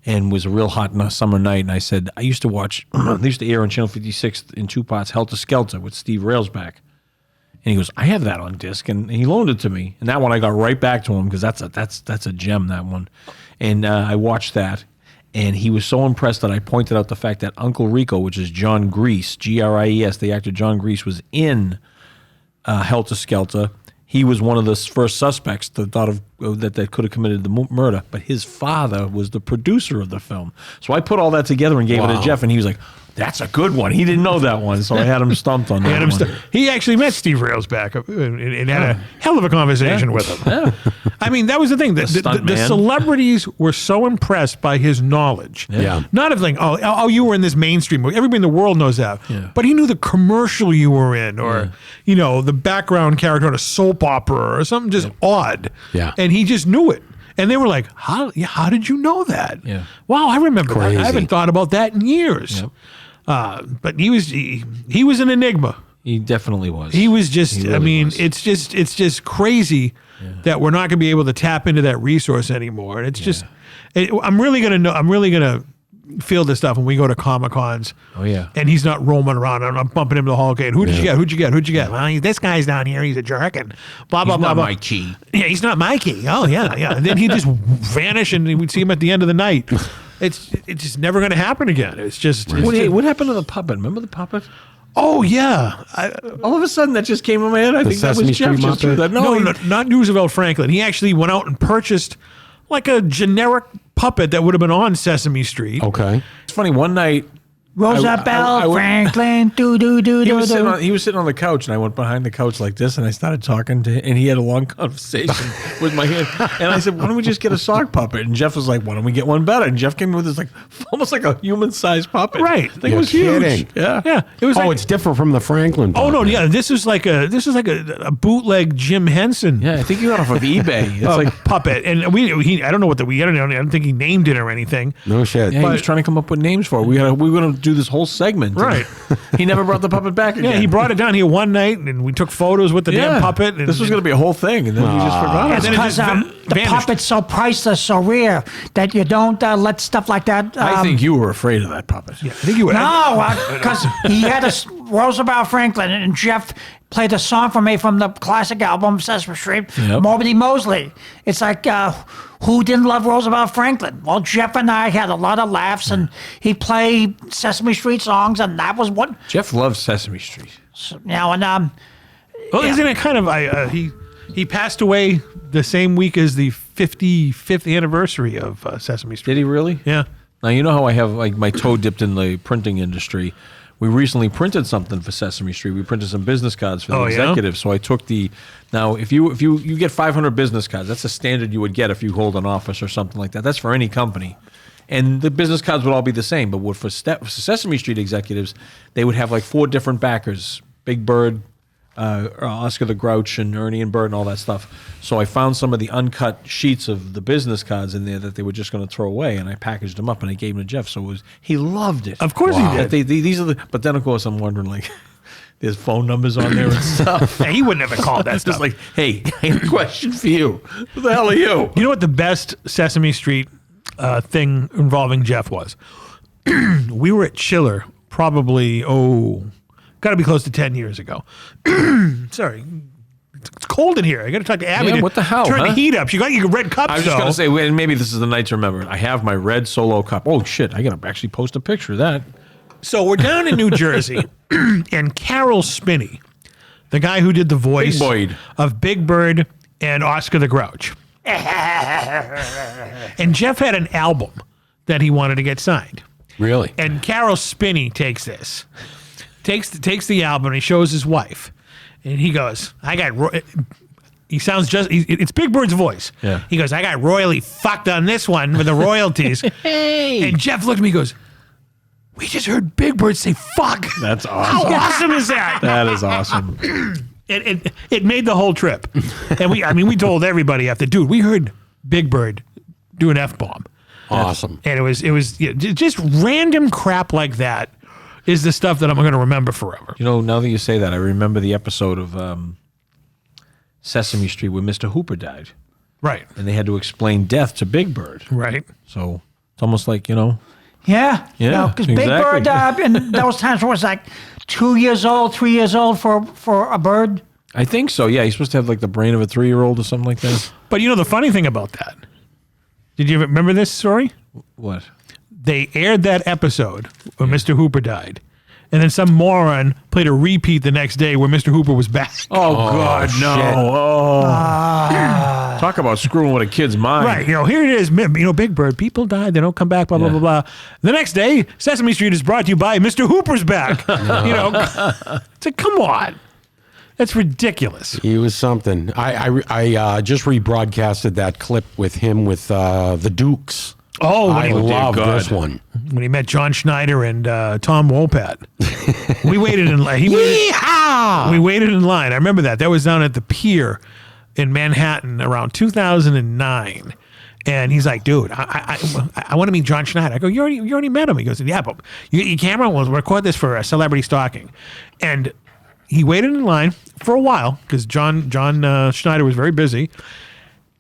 and it was a real hot summer night, and I said, I used to watch, they used to air on Channel 56 in 2 parts, Helter Skelter with Steve Railsback. And he goes, I have that on disc, and he loaned it to me. And that one I got right back to him because that's a gem, that one. And I watched that, and he was so impressed that I pointed out the fact that Uncle Rico, which is John Grease, Gries, the actor John Grease, was in Helter Skelter. He was one of the first suspects that thought of that could have committed the murder, but his father was the producer of the film. So I put all that together and gave it to Jeff, and he was like, "That's a good one." He didn't know that one, so I had him stumped on that one. He actually met Steve Railsback and had a hell of a conversation with him. Yeah. I mean, that was the thing. The celebrities were so impressed by his knowledge. Yeah. Not of like, oh, you were in this mainstream movie. Everybody in the world knows that. Yeah. But he knew the commercial you were in, or the background character on a soap opera or something just odd. Yeah. And he just knew it. And they were like, how did you know that? Yeah. Wow, I remember that. Crazy. I haven't thought about that in years. Yep. But he was an enigma. He definitely was. He was just, Really was. it's just crazy that we're not going to be able to tap into that resource anymore. And it's just, I'm really going to feel this stuff when we go to Comic-Cons. Oh, yeah. And he's not roaming around and I'm bumping him to the hall gate. Who'd you get? Well, this guy's down here. He's a jerk and blah, blah, blah. He's not blah. Mikey. Yeah, he's not Mikey. Oh, yeah. And then he'd just vanish and we'd see him at the end of the night. It's just never going to happen again. It's just. What happened to the puppet? Remember the puppet? Oh, yeah. All of a sudden, that just came in my head. I think that was Sesame Jeff Street just threw Muppet? that. No, not Roosevelt Franklin. He actually went out and purchased like a generic puppet that would have been on Sesame Street. Okay. It's funny. One night, Roosevelt Franklin, he was sitting on the couch, and I went behind the couch like this, and I started talking to him, and he had a long conversation with my hand. And I said, "Why don't we just get a sock puppet?" And Jeff was like, "Why don't we get one better?" And Jeff came in with this like almost like a human-sized puppet. Right. I think it was kidding. huge. Yeah. Yeah. It was It's different from the Franklin Oh, no. puppet. Yeah. This was like a bootleg Jim Henson. Yeah, I think he got off of eBay. It's like puppet. And I don't know what I don't think he named it or anything. No shit. he was trying to come up with names for it. We were going to do this whole segment. Right. He never brought the puppet back again. Yeah, he brought it down here one night and we took photos with the damn puppet. And, this was going to be a whole thing, and then we just forgot And it. then it Because just the vanished. puppet's so priceless, so rare, that you don't let stuff like that. I think you were afraid of that puppet. I think you would. No, because he had Roosevelt Franklin, and Jeff played a song for me from the classic album Sesame Street, Yep. Moby Mosley. It's like, who didn't love Roosevelt Franklin? Well, Jeff and I had a lot of laughs, and he played Sesame Street songs, and that was what, Jeff loves Sesame Street. and Well, isn't it kind of he passed away the same week as the 55th anniversary of Sesame Street. Did he really? Yeah. Now, you know how I have like my toe dipped in the printing industry. We recently printed something for Sesame Street. We printed some business cards for the executives. So I took now if you get 500 business cards, that's a standard you would get if you hold an office or something like that. That's for any company. And the business cards would all be the same. But for Sesame Street executives, they would have like 4 different backers: Big Bird, Oscar the Grouch, and Ernie and Bert, and all that stuff. So I found some of the uncut sheets of the business cards in there that they were just going to throw away, and I packaged them up and I gave them to Jeff. So he loved it. Of course he did. These are but then of course I'm wondering, like, there's phone numbers on there and stuff. Yeah, he would never call that It's stuff. just like, hey, I have a question for you. Who the hell are you? You know what the best Sesame Street thing involving Jeff was? We were at Chiller probably, got to be close to 10 years ago. Sorry. It's cold in here. I got to talk to Abby. Yeah, to what the hell, Turn huh? the heat up. She got you red cups, I was just though. going to say, and maybe this is the night to remember it. I have my red Solo cup. Oh, shit. I got to actually post a picture of that. So we're down in New Jersey, and Carol Spinney, the guy who did the voice Big Boyd. of Big Bird and Oscar the Grouch. And Jeff had an album that he wanted to get signed. Really? And Carol Spinney takes the album and he shows his wife. And he goes, he sounds it's Big Bird's voice. Yeah. He goes, I got royally fucked on this one with the royalties. Hey. And Jeff looked at me and goes, we just heard Big Bird say fuck. That's How awesome. awesome is that? That is awesome. It made the whole trip. And we told everybody after, dude, we heard Big Bird do an F-bomb. Awesome. And it was just random crap like that is the stuff that I'm going to remember forever. You know, now that you say that, I remember the episode of Sesame Street where Mr. Hooper died. Right. And they had to explain death to Big Bird. Right. So it's almost like, you know. Yeah. Yeah, Because Big exactly. Bird, in those times was like 2 years old, 3 years old for a bird. I think so. Yeah, he's supposed to have like the brain of a 3-year-old or something like that. But you know the funny thing about that? Did you remember this story? What? They aired that episode where Mr. Hooper died. And then some moron played a repeat the next day where Mr. Hooper was back. Oh, God, shit. no. Oh. Talk about screwing with a kid's mind. Right, here it is. Big Bird, people died, they don't come back, blah, blah, blah, blah. The next day, Sesame Street is brought to you by Mr. Hooper's back. It's like, come on. That's ridiculous. He was something. I just rebroadcasted that clip with him with the Dukes. Oh, I love God. this one. when he met John Schneider and Tom Wopat. We waited in line. We waited in line. I remember that. That was down at the pier in Manhattan around 2009. And he's like, dude, I want to meet John Schneider. I go, you already met him. He goes, yeah, but your camera will record this for Celebrity Stalking. And he waited in line for a while because John Schneider was very busy.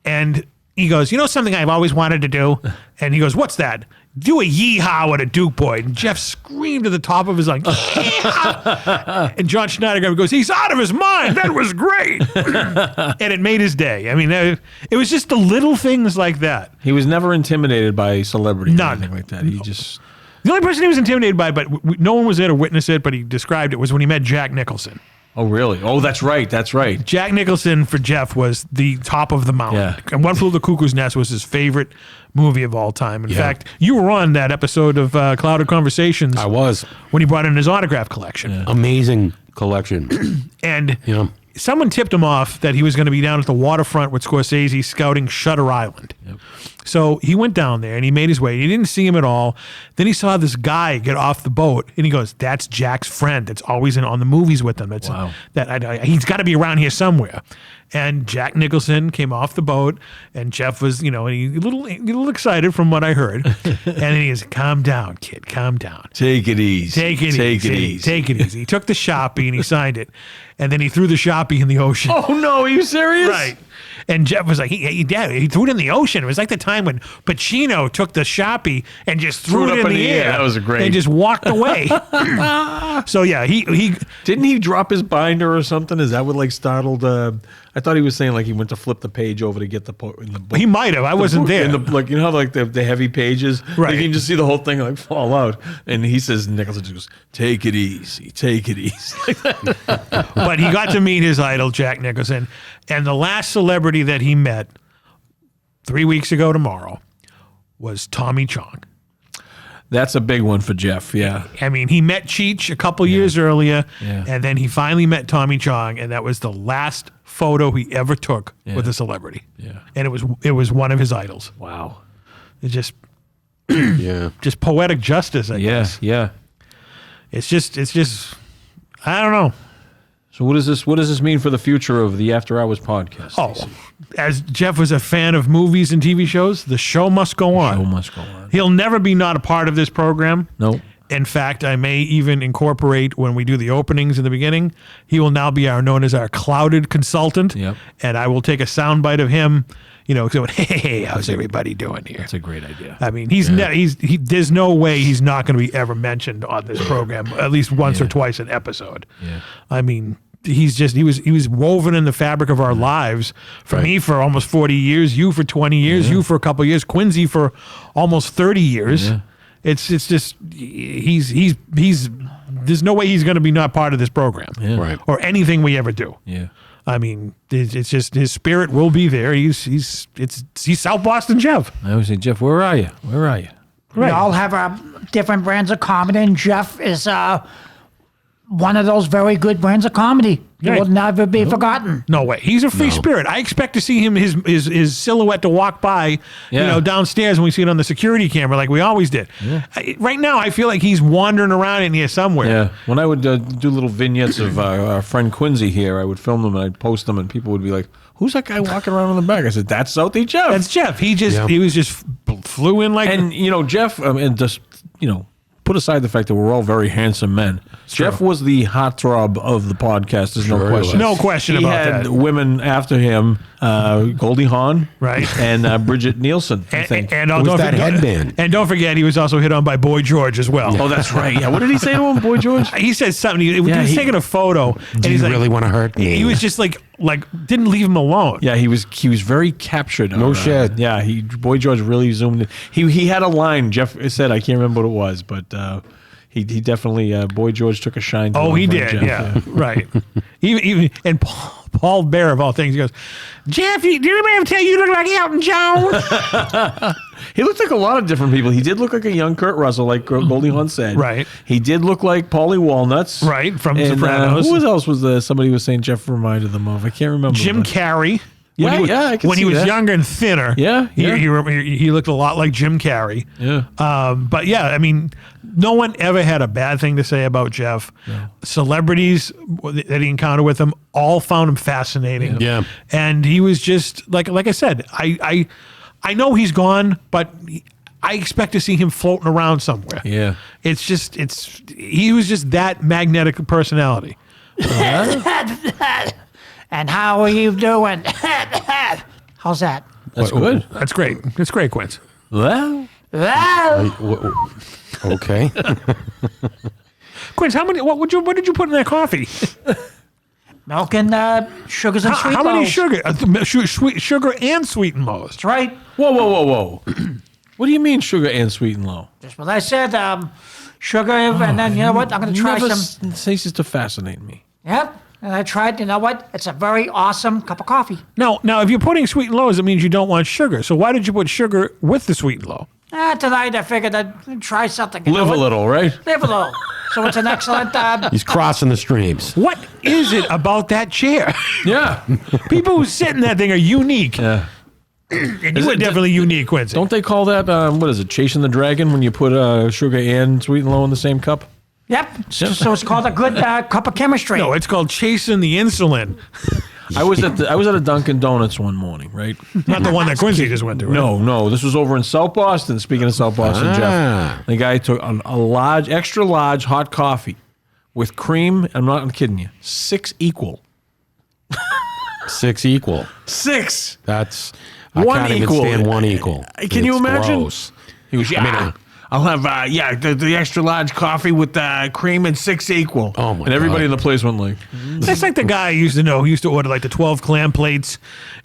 And he goes, you know something I've always wanted to do? And he goes, what's that? Do a yeehaw at a Duke boy. And Jeff screamed to the top of his lungs, yeehaw! And John Schneider goes, he's out of his mind. That was great. And it made his day. I mean, it was just the little things like that. He was never intimidated by celebrity or None. anything like that. He just... The only person he was intimidated by, but no one was there to witness it, but he described it, was when he met Jack Nicholson. Oh, really? Oh, that's right. That's right. Jack Nicholson for Jeff was the top of the mountain. Yeah. And One Flew Over the Cuckoo's Nest was his favorite movie of all time. In Yeah. fact, you were on that episode of Clouded Conversations I was. when he brought in his autograph collection. Amazing collection. And Yeah. someone tipped him off that he was going to be down at the waterfront with Scorsese scouting Shutter Island. So he went down there and he made his way. He didn't see him at all. Then he saw this guy get off the boat and he goes, that's Jack's friend that's always on the movies with him. That's Wow. He's got to be around here somewhere. And Jack Nicholson came off the boat and Jeff was, a little excited from what I heard. And then he goes, calm down, kid, calm down. Take it easy. Take it easy. Take it easy. He took the Sharpie and he signed it. And then he threw the Sharpie in the ocean. Oh, no. Are you serious? Right. And Jeff was like, he threw it in the ocean. It was like the time when Pacino took the Sharpie and just threw it up in the air. That was great. And just walked away. So yeah, he Didn't he drop his binder or something? Is that what like startled? I thought he was saying like he went to flip the page over to get the in the book. he might have. I wasn't there. In the, like you know how like the heavy pages, Right. You can just see the whole thing like fall out. And he says, Nicholson just goes, "Take it easy, take it easy." But he got to meet his idol, Jack Nicholson. And the last celebrity that he met 3 weeks ago tomorrow was Tommy Chong. That's a big one for Jeff. Yeah, I mean, he met Cheech a couple years earlier, Yeah. and then he finally met Tommy Chong, and that was the last photo he ever took with a celebrity. Yeah. And it was one of his idols. wow. It's just Yeah. just poetic justice, I guess. Yeah. It's just I don't know. So what does this mean for the future of the After Hours podcast? Oh, as Jeff was a fan of movies and TV shows, the show must go on. Show must go on. He'll never be not a part of this program. No. In fact, I may even incorporate when we do the openings in the beginning. He will now be known as our clouded consultant. Yep. And I will take a soundbite of him, going, "Hey, how's everybody doing here?" That's a great idea. I mean, there's no way he's not going to be ever mentioned on this program at least once or twice an episode. Yeah. I mean, he was woven in the fabric of our lives. For me, for almost 40 years. You for 20 years. You for a couple of years. Quincy for almost 30 years. Yeah. It's just he's there's no way he's going to be not part of this program, Right. or anything we ever do. Yeah. I mean, it's just his spirit will be there. He's South Boston Jeff. I always say, Jeff, where are you? Where are you? We all have different brands of comedy, and Jeff is one of those very good brands of comedy. It Right. will never be forgotten. No way. He's a free spirit. I expect to see him his silhouette to walk by, Yeah. downstairs when we see it on the security camera, like we always did. Right now, I feel like he's wandering around in here somewhere. Yeah. When I would do little vignettes of our friend Quincy here, I would film them and I'd post them, and people would be like, "Who's that guy walking around in the back?" I said, "That's Southie Jeff." That's Jeff. He was just flew in like. And Jeff, and just put aside the fact that we're all very handsome men. Jeff was the heartthrob of the podcast. There's no Sure he question. no question He about had that. women after him, Goldie Hawn, Right. and Bridget Nielsen. I think. And What was that headband? And don't forget, he was also hit on by Boy George as well. Oh, that's right. Yeah. What did he say to him, Boy George? He said something. He was he- taking a photo, and Do he's you like, really want to hurt me? he was just like didn't leave him alone. Yeah, he was very captured. No shit. Yeah, Boy George really zoomed in. He had a line. Jeff said, I can't remember what it was, but he definitely Boy George took a shine to Oh, my he friend did. Jeff, Yeah, right. Even and Paul Bear of all things, he goes, "Jeff, do you remember ever tell you look like Elton John?" He looked like a lot of different people. He did look like a young Kurt Russell, like Goldie Hawn said. Right. He did look like Paulie Walnuts. Right, from And, Sopranos. who else was somebody was saying Jeff reminded them of? I can't remember. Jim but- Carrey. Yeah, when he was, yeah, I can when he see was that. younger and thinner. Yeah, yeah. He looked a lot like Jim Carrey. Yeah. But yeah, I mean, no one ever had a bad thing to say about Jeff. Celebrities that he encountered with him all found him fascinating. Yeah. And he was just like I said, I know he's gone, but I expect to see him floating around somewhere. Yeah. He was just that magnetic personality. And how are you doing? How's that? That's good. That's great. That's great, Quince. Well, Well, Okay. Quince, what did you put in that coffee? milk and sugars and sweet How many loaves. sugar and sweet and lows? That's right. whoa. What do you mean sugar and sweet and low? That's what I said. Sugar, and then you know what? I'm going to try Never some. ceases to fascinate me. Yep. And I tried. You know what? It's a very awesome cup of coffee. Now, if you're putting sweet and lows, it means you don't want sugar. So why did you put sugar with the sweet and low? Tonight I figured I'd try something. You Live know a what? little, right? Live a little. So it's an excellent. He's crossing the streams. What is it about that chair? Yeah. People who sit in that thing are unique. Yeah. And you were definitely unique, Quincy. Don't they call that, what is it, chasing the dragon when you put sugar and sweet and low in the same cup? Yep. So it's called a good cup of chemistry. No, it's called chasing the insulin. I was at a Dunkin' Donuts one morning, right? Not the one that Quincy just went to. Right? No, this was over in South Boston. Speaking of South Boston, Jeff, the guy took a extra large hot coffee with cream. I'm not kidding you, 6 equal. 6 equal. 6. That's I One can't equal. even stand 1 equal. Can you It's imagine? gross. He goes, yeah. I'll have the extra large coffee with cream and 6 equal. Oh, my And everybody God. in the place went like, That's like the guy I used to know who used to order like the 12 clam plates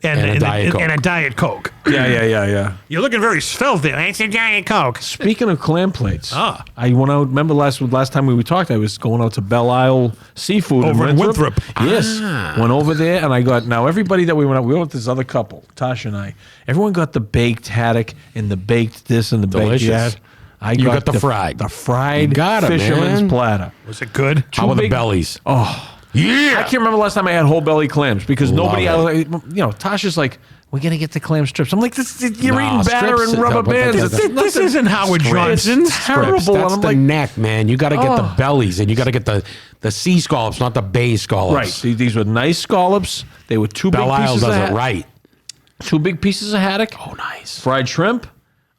and a Diet Coke. and a Diet Coke. yeah. You're looking very svelte there. It's a Diet Coke. Speaking of clam plates, Ah. I went out. Remember last time we talked, I was going out to Belle Isle Seafood Over in Winthrop. Yes, went over there, and I got now everybody that we went with this other couple, Tasha and I. Everyone got the baked haddock and the baked this and the Delicious. baked that. I You got the fried. the fried You got it, fisherman's man. platter. Was it good? How about the big- bellies? Oh, Yeah. I can't remember last time I had whole belly clams because Love nobody it. else. Tasha's like, we're gonna get the clam strips. I'm like, you're Nah, eating batter strips- and rubber but bands. the- It's the- This nothing- isn't Howard Strips. Johnson's. It's terrible. Strips. That's And I'm the like, neck, man. You got to get the Oh. bellies, and you got to get the sea scallops, not the bay scallops. Right. These were nice scallops. They were two Belle big Isle pieces does of it right. 2 big pieces of haddock, Oh, nice. fried shrimp,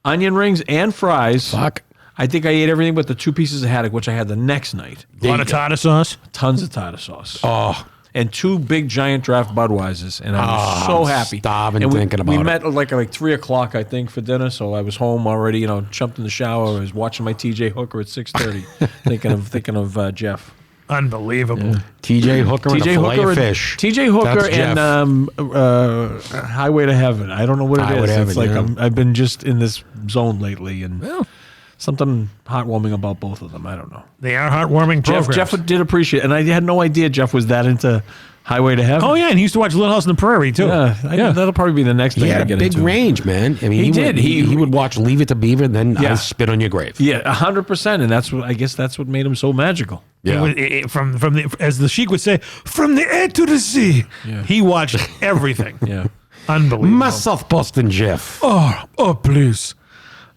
onion rings, and fries. Fuck. I think I ate everything but the 2 pieces of haddock, which I had the next night. A lot of tartar sauce. Tons of tartar sauce. Oh, And 2 big giant draft Budweisers, and I was so I'm happy. starving and thinking about we it. met at like 3:00, I think, for dinner. So I was home already. Jumped in the shower. I was watching my TJ Hooker at 6:30, thinking of Jeff. Unbelievable. TJ Hooker and a fillet of fish. TJ Hooker That's Jeff. and Highway to Heaven. I don't know what it Highway is. to It's Heaven, like yeah. I've been just in this zone lately, and something heartwarming about both of them. I don't know. They are heartwarming programs. Jeff did appreciate, and I had no idea Jeff was that into Highway to Heaven. Oh, yeah, and he used to watch Little House on the Prairie, too. Yeah, that'll probably be the next He thing I had a get big into. range, man. I mean, He did. He would watch Leave It to Beaver, and then Yeah. I Spit on Your Grave. Yeah, 100%, and I guess that's what made him so magical. Yeah. From the, as the Sheik would say, from the air to the sea. Yeah. He watched everything. Yeah. Unbelievable. My South Boston Jeff. Oh, please.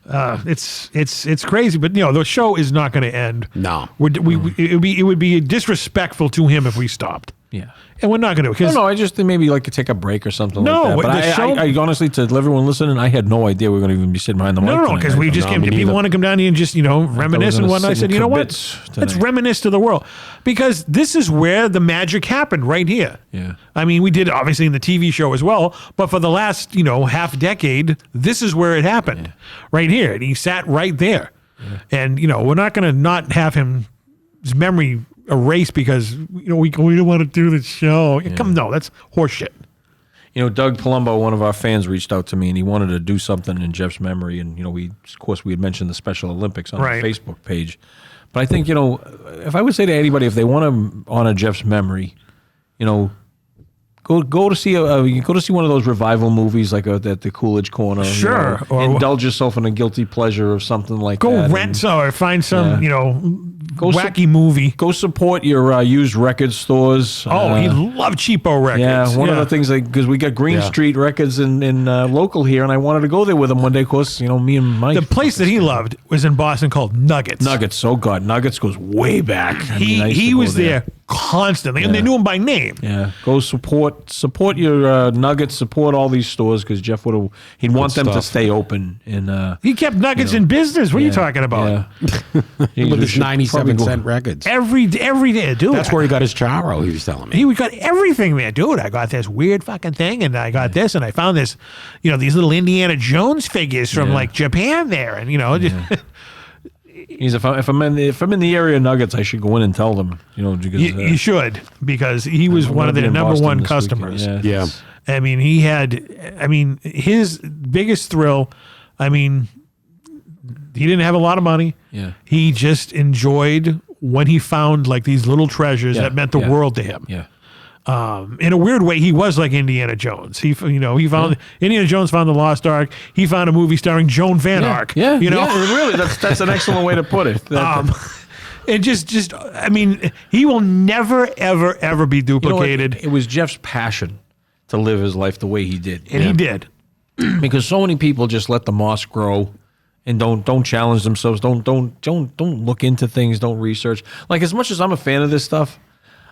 It's crazy, but the show is not going to end. No. It would be disrespectful to him if we stopped, Yeah. and we're not going to. No, Because I just maybe like to take a break or something No, like that. But the show- I honestly, to everyone listening, I had no idea we were going to even be sitting behind the mic. no, tonight. because we just No, came. me People neither. want to come down here and just reminisce and gonna whatnot. I sit said, in you know what? kibitz Let's tonight. reminisce to the world, because this is where the magic happened, right here. Yeah. I mean, we did obviously in the TV show as well, but for the last half decade, this is where it happened, right here, and he sat right there. And we're not going to not have his memory erased because we don't want to do the show. No, that's horseshit. Doug Palumbo, one of our fans, reached out to me and he wanted to do something in Jeff's memory. And, we had mentioned the Special Olympics on Right. our Facebook page. But I think, if I would say to anybody, if they want to honor Jeff's memory, go to see one of those revival movies like at the Coolidge Corner. Sure. Or- indulge yourself in a guilty pleasure of something like Go that. rent or find some, Go wacky movie. Go support your used record stores. Oh, he loved cheapo records. Yeah, one of the things, because we got Green Yeah. Street Records in local here, and I wanted to go there with him one day. Of course, me and Mike. The place that he loved was in Boston called Nuggets. Nuggets, oh God, Nuggets goes way back. I used to He go was there constantly, and they knew him by name. Yeah, go support your Nuggets, support all these stores because Jeff he'd want them to stuff. stay open. And He kept Nuggets in business. What are you talking about? Yeah. With his 97-cent records. Every day, dude. That's where he got his charo, he was telling me. He got everything there, dude. I got this weird fucking thing, and I got this, and I found this, these little Indiana Jones figures from like Japan there, and If I'm in the area of Nuggets, I should go in and tell them. Because you should, because he was I'm one gonna of be their in number Boston one this customers. weekend. Yeah. I mean, his biggest thrill, he didn't have a lot of money. Yeah. He just enjoyed when he found like these little treasures that meant the world to him. Yeah. In a weird way, he was like Indiana Jones. He found Indiana Jones found the Lost Ark. He found a movie starring Joan Van Ark. Yeah, Yeah. really, that's an excellent way to put it. And he will never, ever, ever be duplicated. It was Jeff's passion to live his life the way he did, and he did. because so many people just let the moss grow and don't challenge themselves. Don't look into things. Don't research. Like, as much as I'm a fan of this stuff,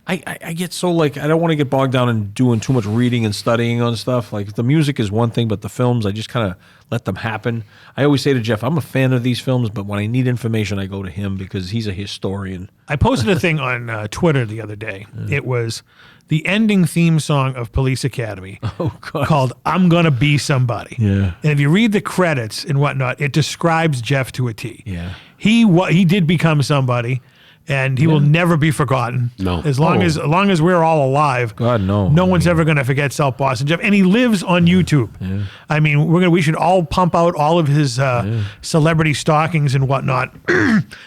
I get so like I don't want to get bogged down in doing too much reading and studying on stuff. Like the music is one thing, but the films I just kind of let them happen. I always say to Jeff, I'm a fan of these films, but when I need information, I go to him because he's a historian. I posted a thing on Twitter the other day. It was the ending theme song of Police Academy called "I'm Gonna Be Somebody." Yeah. And if you read the credits and whatnot, it describes Jeff to a T. Yeah. He did become somebody. And he will never be forgotten. No. As long as we're all alive. God, no. No one's ever going to forget South Boston Jeff. And he lives on YouTube. Yeah. I mean, we should all pump out all of his celebrity stalkings and whatnot,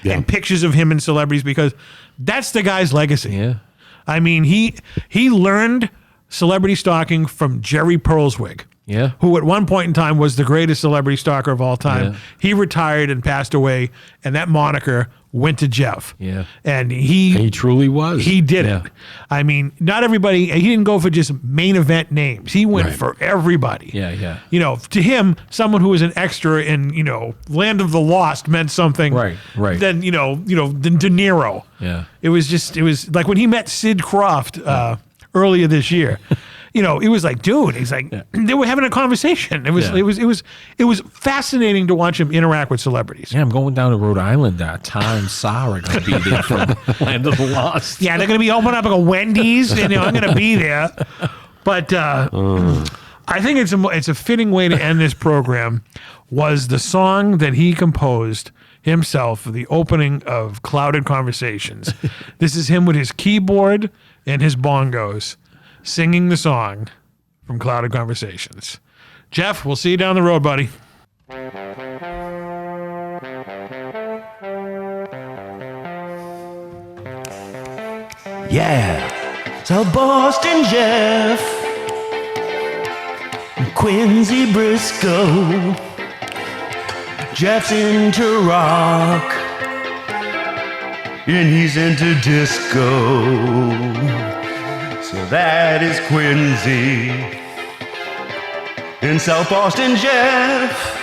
and pictures of him and celebrities, because that's the guy's legacy. Yeah. I mean, he learned celebrity stalking from Jerry Perlswig. Yeah. Who at one point in time was the greatest celebrity stalker of all time. Yeah. He retired and passed away, and that moniker went to Jeff. Yeah. And he truly was. He did Yeah. it. I mean, not everybody, he didn't go for just main event names. He went Right. for everybody. Yeah, yeah. You know, to him, someone who was an extra in, Land of the Lost meant something. Right. Than, than De Niro. Yeah. It was like when he met Sid Croft earlier this year. It was like, dude, he's like, they were having a conversation. It was fascinating to watch him interact with celebrities. Yeah, I'm going down to Rhode Island. Tom and Sarah are going to be there from Land of the Lost. Yeah, they're going to be opening up like a Wendy's, and I'm going to be there. But I think it's a fitting way to end this program. Was the song that he composed himself, the opening of Clouded Conversations. This is him with his keyboard and his bongos, singing the song from Clouded Conversations. Jeff, we'll see you down the road, buddy. Yeah, so Boston Jeff, Quincy Briscoe, Jeff's into rock, and he's into disco. So that is Quincy in South Boston Jeff,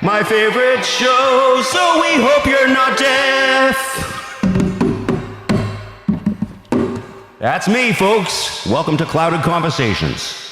my favorite show, so we hope you're not deaf. That's me, folks. Welcome to Clouded Conversations.